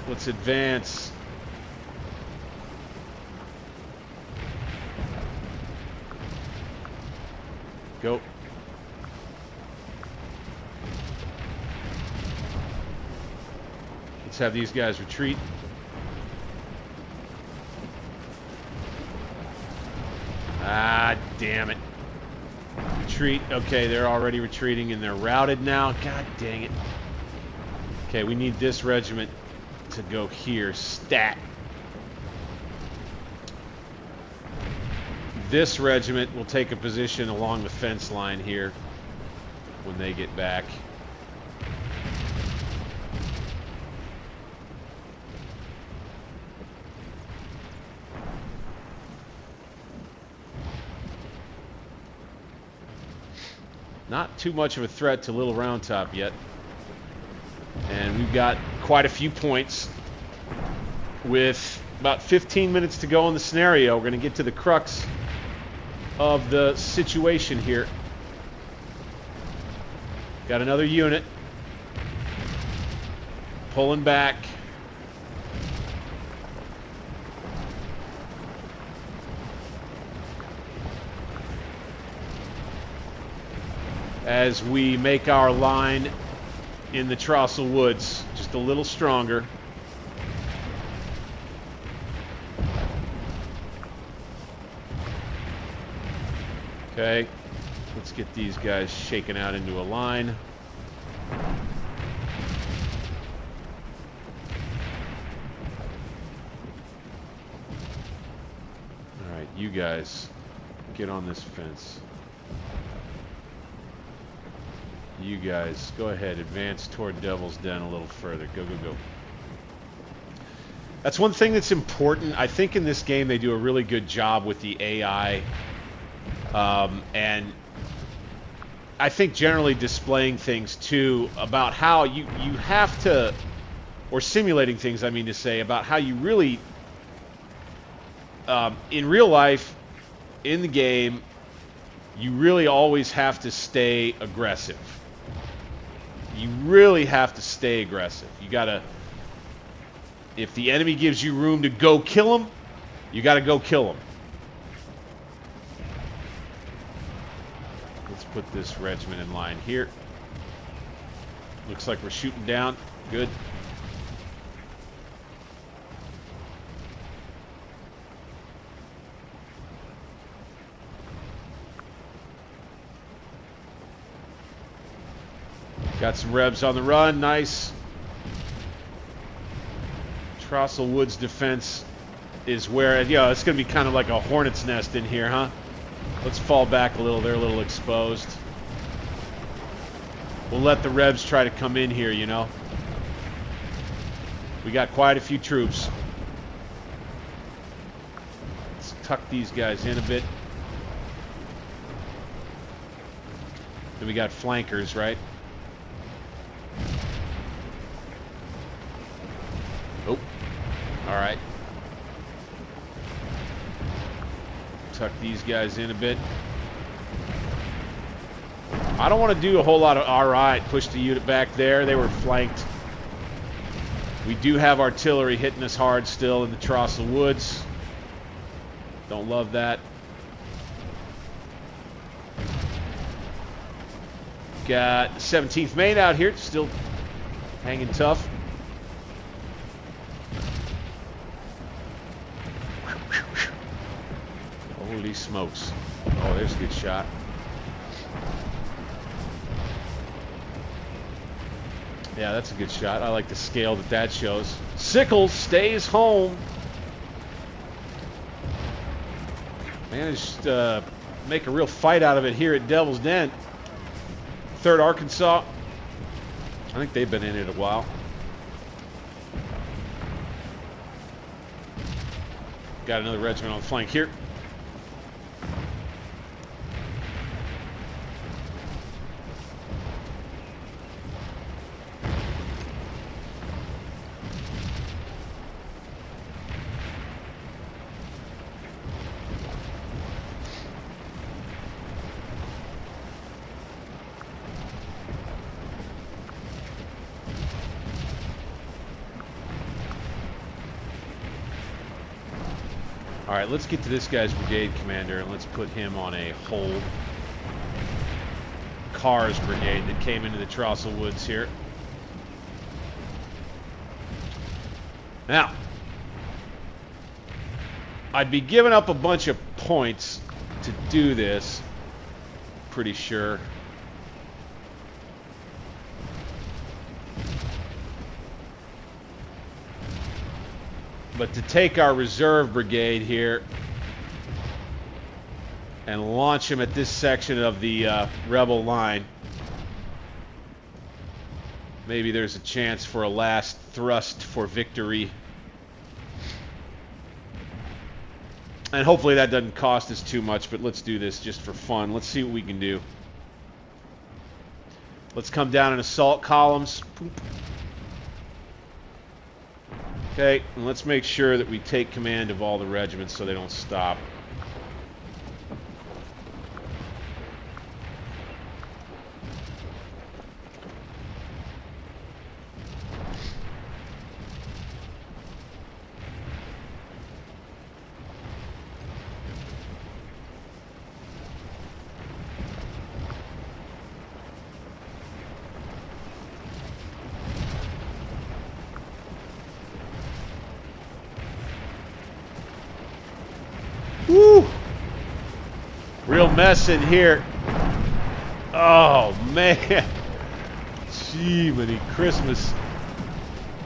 Let's advance. Go. Let's have these guys retreat. Ah, damn it. Retreat. Okay, they're already retreating and they're routed now. God dang it. Okay, we need this regiment to go here. Stat. This regiment will take a position along the fence line here when they get back. Not too much of a threat to Little Round Top yet. And we've got quite a few points. With about 15 minutes to go in the scenario, we're going to get to the crux of the situation here. Got another unit. Pulling back. As we make our line in the Trossel Woods just a little stronger. Okay, let's get these guys shaken out into a line. All right, you guys, get on this fence. You guys, go ahead, advance toward Devil's Den a little further. Go, go, go. That's one thing that's important. I think in this game they do a really good job with the AI. And I think generally displaying things too about how you have to, or simulating things, I mean to say, about how you really, in real life, in the game, you really always have to stay aggressive. You really have to stay aggressive. You gotta, if the enemy gives you room to go kill him, you gotta go kill him. Let's put this regiment in line here. Looks like we're shooting down. Good. Got some Rebs on the run. Nice. Trossel Woods defense is where, it's going to be kind of like a hornet's nest in here, huh? Let's fall back a little. They're a little exposed. We'll let the Rebs try to come in here, you know. We got quite a few troops. Let's tuck these guys in a bit. Then we got flankers, right? Oh, all right. Tuck these guys in a bit. I don't want to do a whole lot of, all right, push the unit back there. They were flanked. We do have artillery hitting us hard still in the Trossel Woods. Don't love that. Got 17th Maine out here, still hanging tough. Holy smokes. Oh, there's a good shot. Yeah, that's a good shot. I like the scale that that shows. Sickles stays home. Managed to make a real fight out of it here at Devil's Den. 3rd Arkansas. I think they've been in it a while. Got another regiment on the flank here. All right, let's get to this guy's brigade commander and let's put him on a hold. Carr's brigade that came into the Trossel Woods here. Now, I'd be giving up a bunch of points to do this, pretty sure. But to take our reserve brigade here and launch him at this section of the rebel line, maybe there's a chance for a last thrust for victory. And hopefully that doesn't cost us too much, but let's do this just for fun. Let's see what we can do. Let's come down in assault columns. Boop. Okay, and let's make sure that we take command of all the regiments so they don't stop. Real mess in here. Oh, man. Gee, Christmas.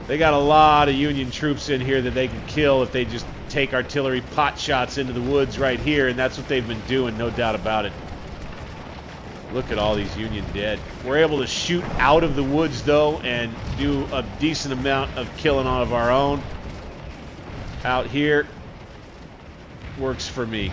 They got a lot of Union troops in here that they can kill if they just take artillery pot shots into the woods right here, and that's what they've been doing, no doubt about it. Look at all these Union dead. We're able to shoot out of the woods, though, and do a decent amount of killing of our own. Out here. Works for me.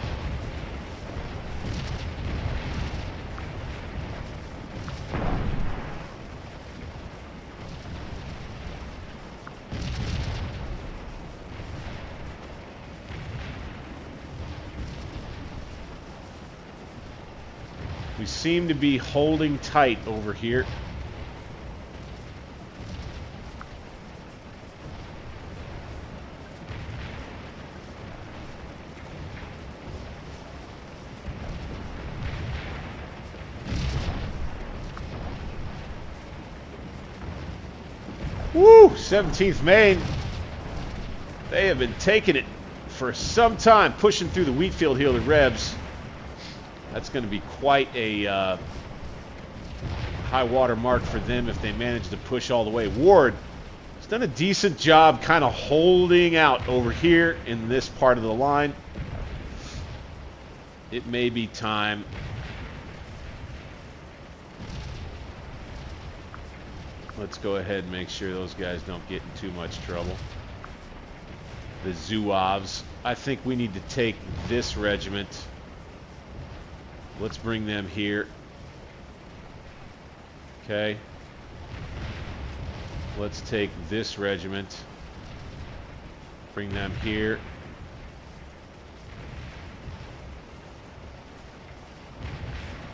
We seem to be holding tight over here. Woo! 17th Maine. They have been taking it for some time, pushing through the wheat field here with Rebs. That's going to be quite a high water mark for them if they manage to push all the way. Ward has done a decent job kind of holding out over here in this part of the line. It may be time. Let's go ahead and make sure those guys don't get in too much trouble. The Zouaves. I think we need to take this regiment. Let's bring them here. Okay. Let's take this regiment. Bring them here.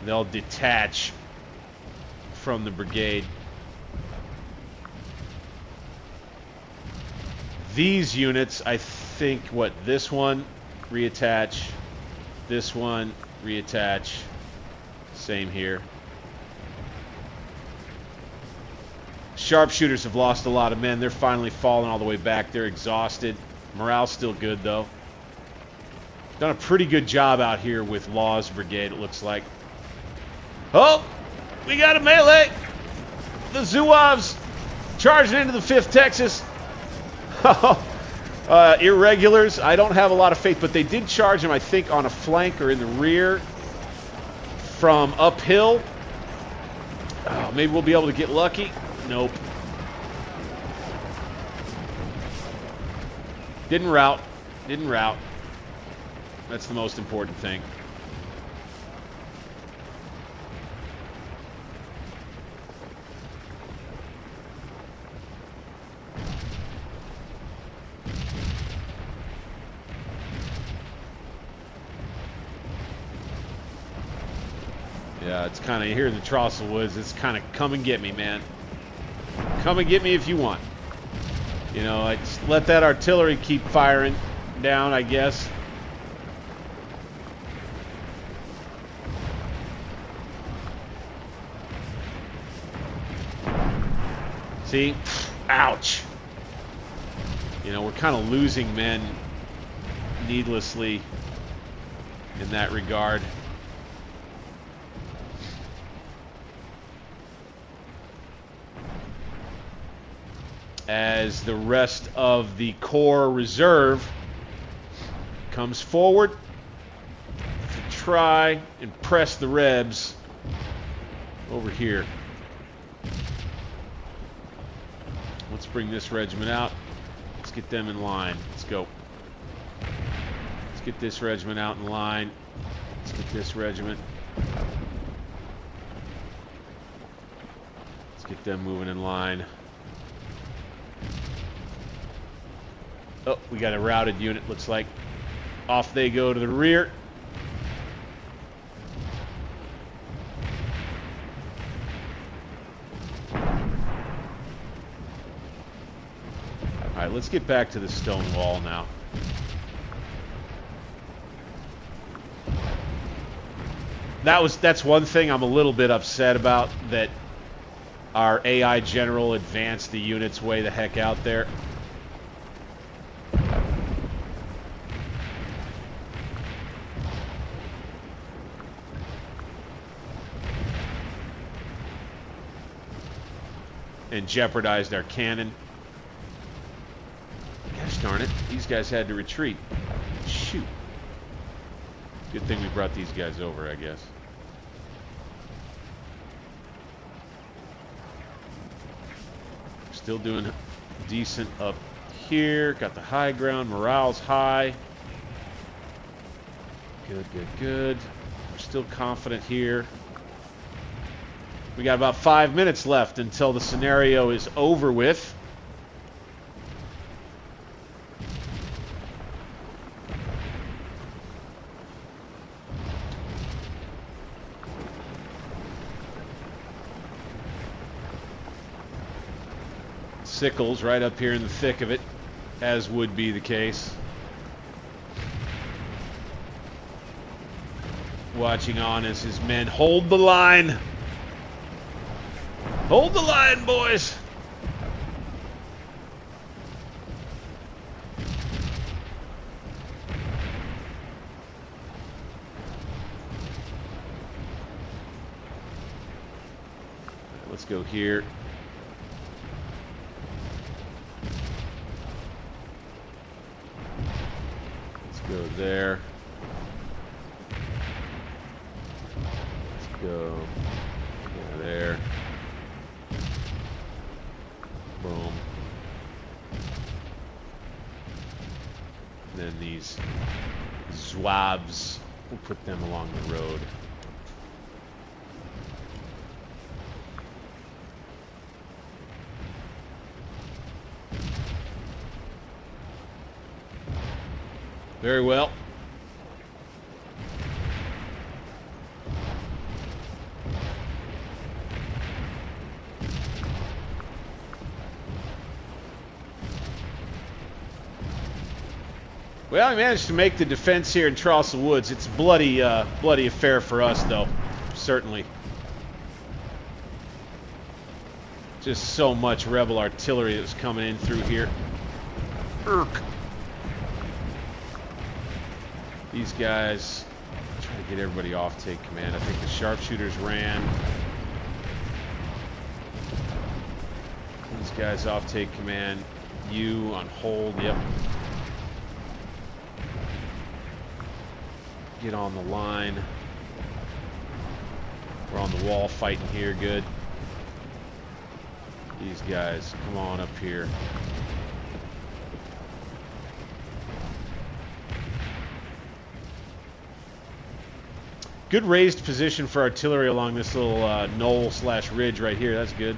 They'll detach from the brigade. These units, I think, what, this one, reattach. This one, reattach. Same here. Sharpshooters have lost a lot of men. They're finally falling all the way back. They're exhausted. Morale's still good, though. Done a pretty good job out here with Law's brigade, it looks like. Oh! We got a melee! The Zouaves charging into the 5th Texas. Irregulars, I don't have a lot of faith, but they did charge them, I think, on a flank or in the rear from uphill. Oh, maybe we'll be able to get lucky. Nope. Didn't rout. Didn't rout. That's the most important thing. Yeah, it's kind of here in the Trossel Woods. It's kind of come and get me, man. Come and get me if you want. You know, I just let that artillery keep firing down, I guess. See? Ouch. You know, we're kind of losing men needlessly in that regard. As the rest of the Corps Reserve comes forward to try and press the Rebs over here. Let's bring this regiment out. Let's get them in line. Let's go. Let's get this regiment out in line. Let's get this regiment. Let's get them moving in line. Oh, we got a routed unit, looks like. Off they go to the rear. All right, let's get back to the stone wall now. That's one thing I'm a little bit upset about, that our AI general advanced the units way the heck out there. and jeopardized our cannon. Gosh darn it, these guys had to retreat. Shoot. Good thing we brought these guys over, I guess. Still doing decent up here. Got the high ground. Morale's high. Good, good, good. We're still confident here. We got about 5 minutes left until the scenario is over with. Sickles right up here in the thick of it, as would be the case. Watching on as his men hold the line. Hold the line, boys. Let's go here. Go there. Let's go there. Boom. And then these Zwabs, we'll put them along the road. Very well. Well, I managed to make the defense here in Charleston Woods. It's a bloody affair for us, though. Certainly. Just so much rebel artillery that was coming in through here. Irk. These guys, trying to get everybody off take command. I think the sharpshooters ran. These guys off take command. You on hold, yep. Get on the line. We're on the wall fighting here, good. These guys, come on up here. Good raised position for artillery along this little knoll slash ridge right here. That's good.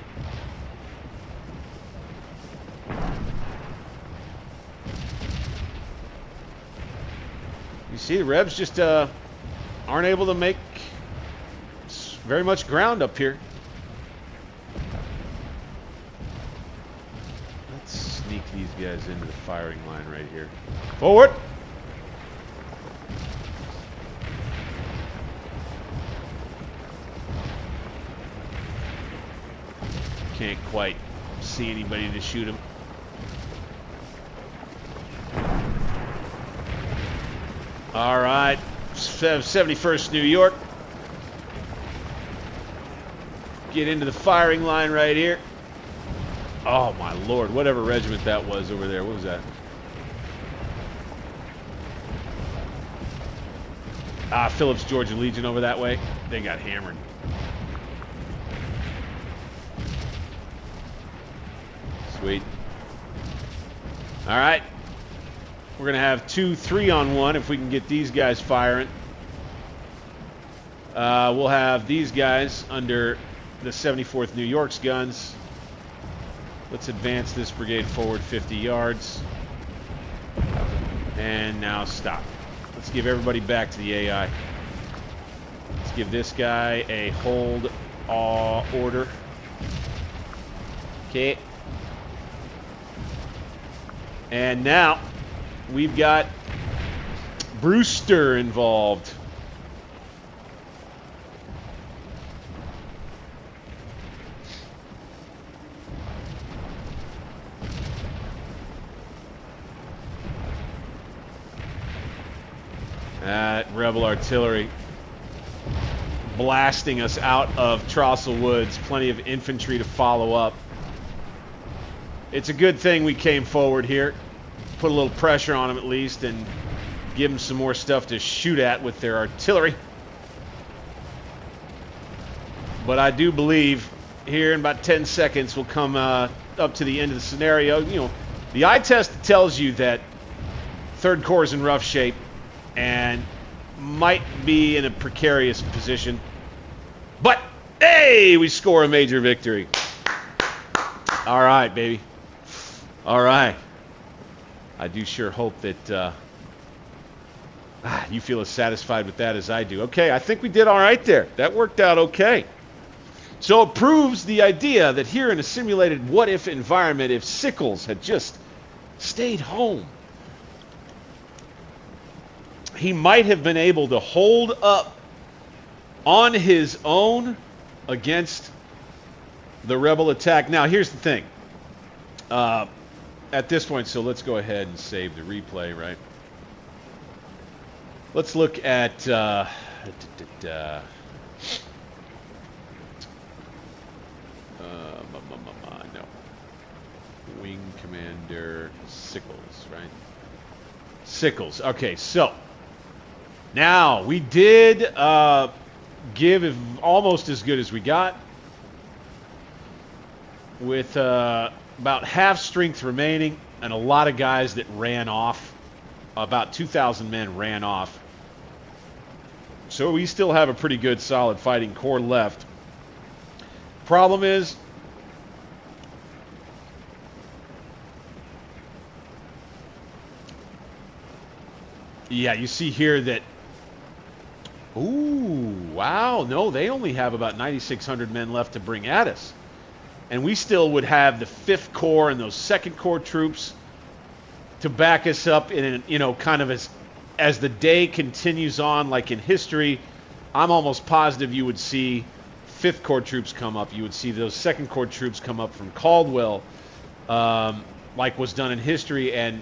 You see, the Rebs just aren't able to make very much ground up here. Let's sneak these guys into the firing line right here. Forward! Can't quite see anybody to shoot him. All right, 71st New York. Get into the firing line right here. Oh my Lord, whatever regiment that was over there. What was that? Phillips Georgia Legion over that way. They got hammered. Sweet. All right. We're going to have 2 3-on-1 if we can get these guys firing. We'll have these guys under the 74th New York's guns. Let's advance this brigade forward 50 yards. And now stop. Let's give everybody back to the AI. Let's give this guy a hold order. Okay. And now we've got Brewster involved. That rebel artillery blasting us out of Charleston Woods. Plenty of infantry to follow up. it's a good thing we came forward here. Put a little pressure on them at least and give them some more stuff to shoot at with their artillery. But I do believe here in about 10 seconds we'll come up to the end of the scenario. You know, the eye test tells you that 3rd Corps is in rough shape and might be in a precarious position. But, hey, we score a major victory. All right, baby. All right. I do sure hope that you feel as satisfied with that as I do. Okay, I think we did all right there. That worked out okay. So it proves the idea that here in a simulated what-if environment, if Sickles had just stayed home, he might have been able to hold up on his own against the rebel attack. Now, here's the thing. At this point, so let's go ahead and save the replay, right? Let's look at no. Wing Commander Sickles, right? Sickles. Okay, so now we did give almost as good as we got with about half strength remaining and a lot of guys that ran off. About 2,000 men ran off. So we still have a pretty good solid fighting corps left. Problem is, yeah, you see here that, ooh, wow, no, they only have about 9,600 men left to bring at us. And we still would have the 5th Corps and those 2nd Corps troops to back us up in, you know, kind of as the day continues on, like in history. I'm almost positive you would see 5th Corps troops come up. You would see those 2nd Corps troops come up from Caldwell, like was done in history. And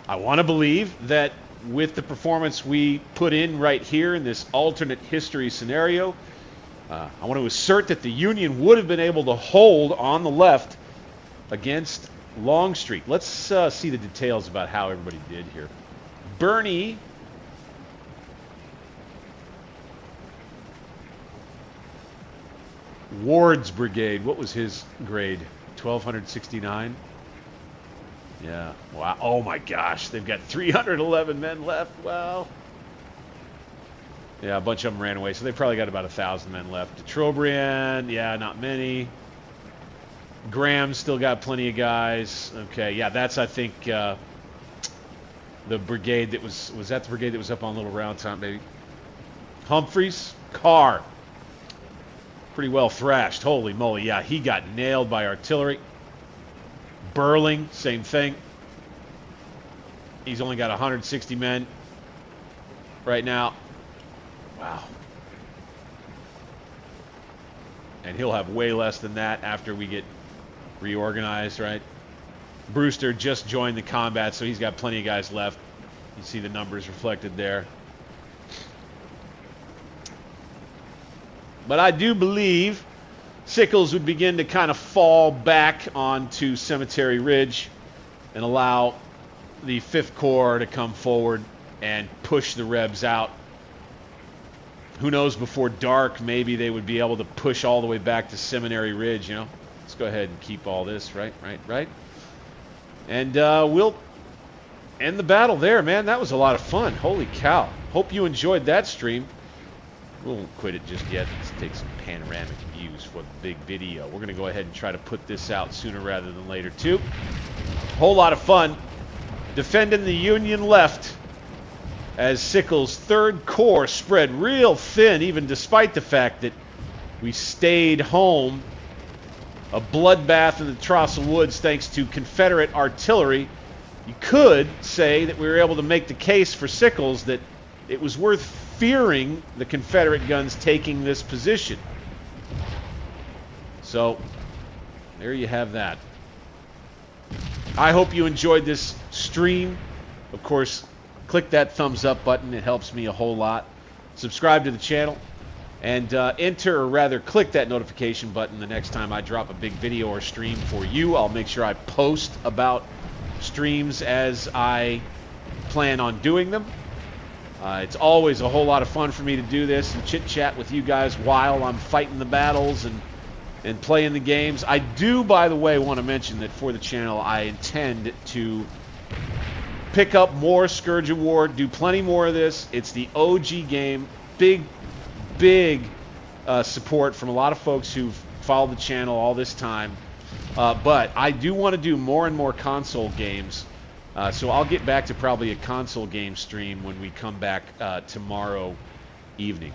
I want to believe that with the performance we put in right here in this alternate history scenario, I want to assert that the Union would have been able to hold on the left against Longstreet. Let's see the details about how everybody did here. Bernie Ward's brigade, what was his grade? 1,269? Yeah. Wow. Oh my gosh. They've got 311 men left. Wow. Yeah, a bunch of them ran away, so they probably got about 1,000 men left. De Trobriand, yeah, not many. Graham still got plenty of guys. Okay, yeah, that's, I think, the brigade that was that the brigade that was up on Little Round Top, maybe? Humphreys, Carr. Pretty well thrashed. Holy moly, yeah, he got nailed by artillery. Burling, same thing. He's only got 160 men right now. Wow. And he'll have way less than that after we get reorganized, right? Brewster just joined the combat, so he's got plenty of guys left. You see the numbers reflected there. But I do believe Sickles would begin to kind of fall back onto Cemetery Ridge and allow the 5th Corps to come forward and push the Rebs out. Who knows, before dark, maybe they would be able to push all the way back to Seminary Ridge, you know. Let's go ahead and keep all this, right. And we'll end the battle there, man. That was a lot of fun. Holy cow. Hope you enjoyed that stream. We won't quit it just yet. Let's take some panoramic views for the big video. We're going to go ahead and try to put this out sooner rather than later, too. Whole lot of fun defending the Union left as Sickles' 3rd Corps spread real thin, even despite the fact that we stayed home. A bloodbath in the Trossel Woods thanks to Confederate artillery. You could say that we were able to make the case for Sickles that it was worth fearing the Confederate guns taking this position. So, there you have that. I hope you enjoyed this stream. Of course, click that thumbs up button. It helps me a whole lot. Subscribe to the channel. and enter, or rather click that notification button the next time I drop a big video or stream for you. I'll make sure I post about streams as I plan on doing them. It's always a whole lot of fun for me to do this and chit-chat with you guys while I'm fighting the battles and playing the games. I do, by the way, want to mention that for the channel, I intend to pick up more Scourge Award, do plenty more of this. It's the OG game. Big support from a lot of folks who've followed the channel all this time. But I do want to do more and more console games. So I'll get back to probably a console game stream when we come back tomorrow evening.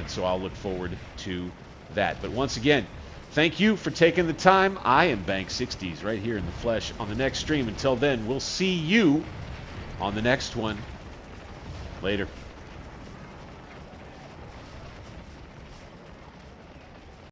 So I'll look forward to that. But once again, thank you for taking the time. I am Bank60s right here in the flesh on the next stream. Until then, we'll see you on the next one. Later.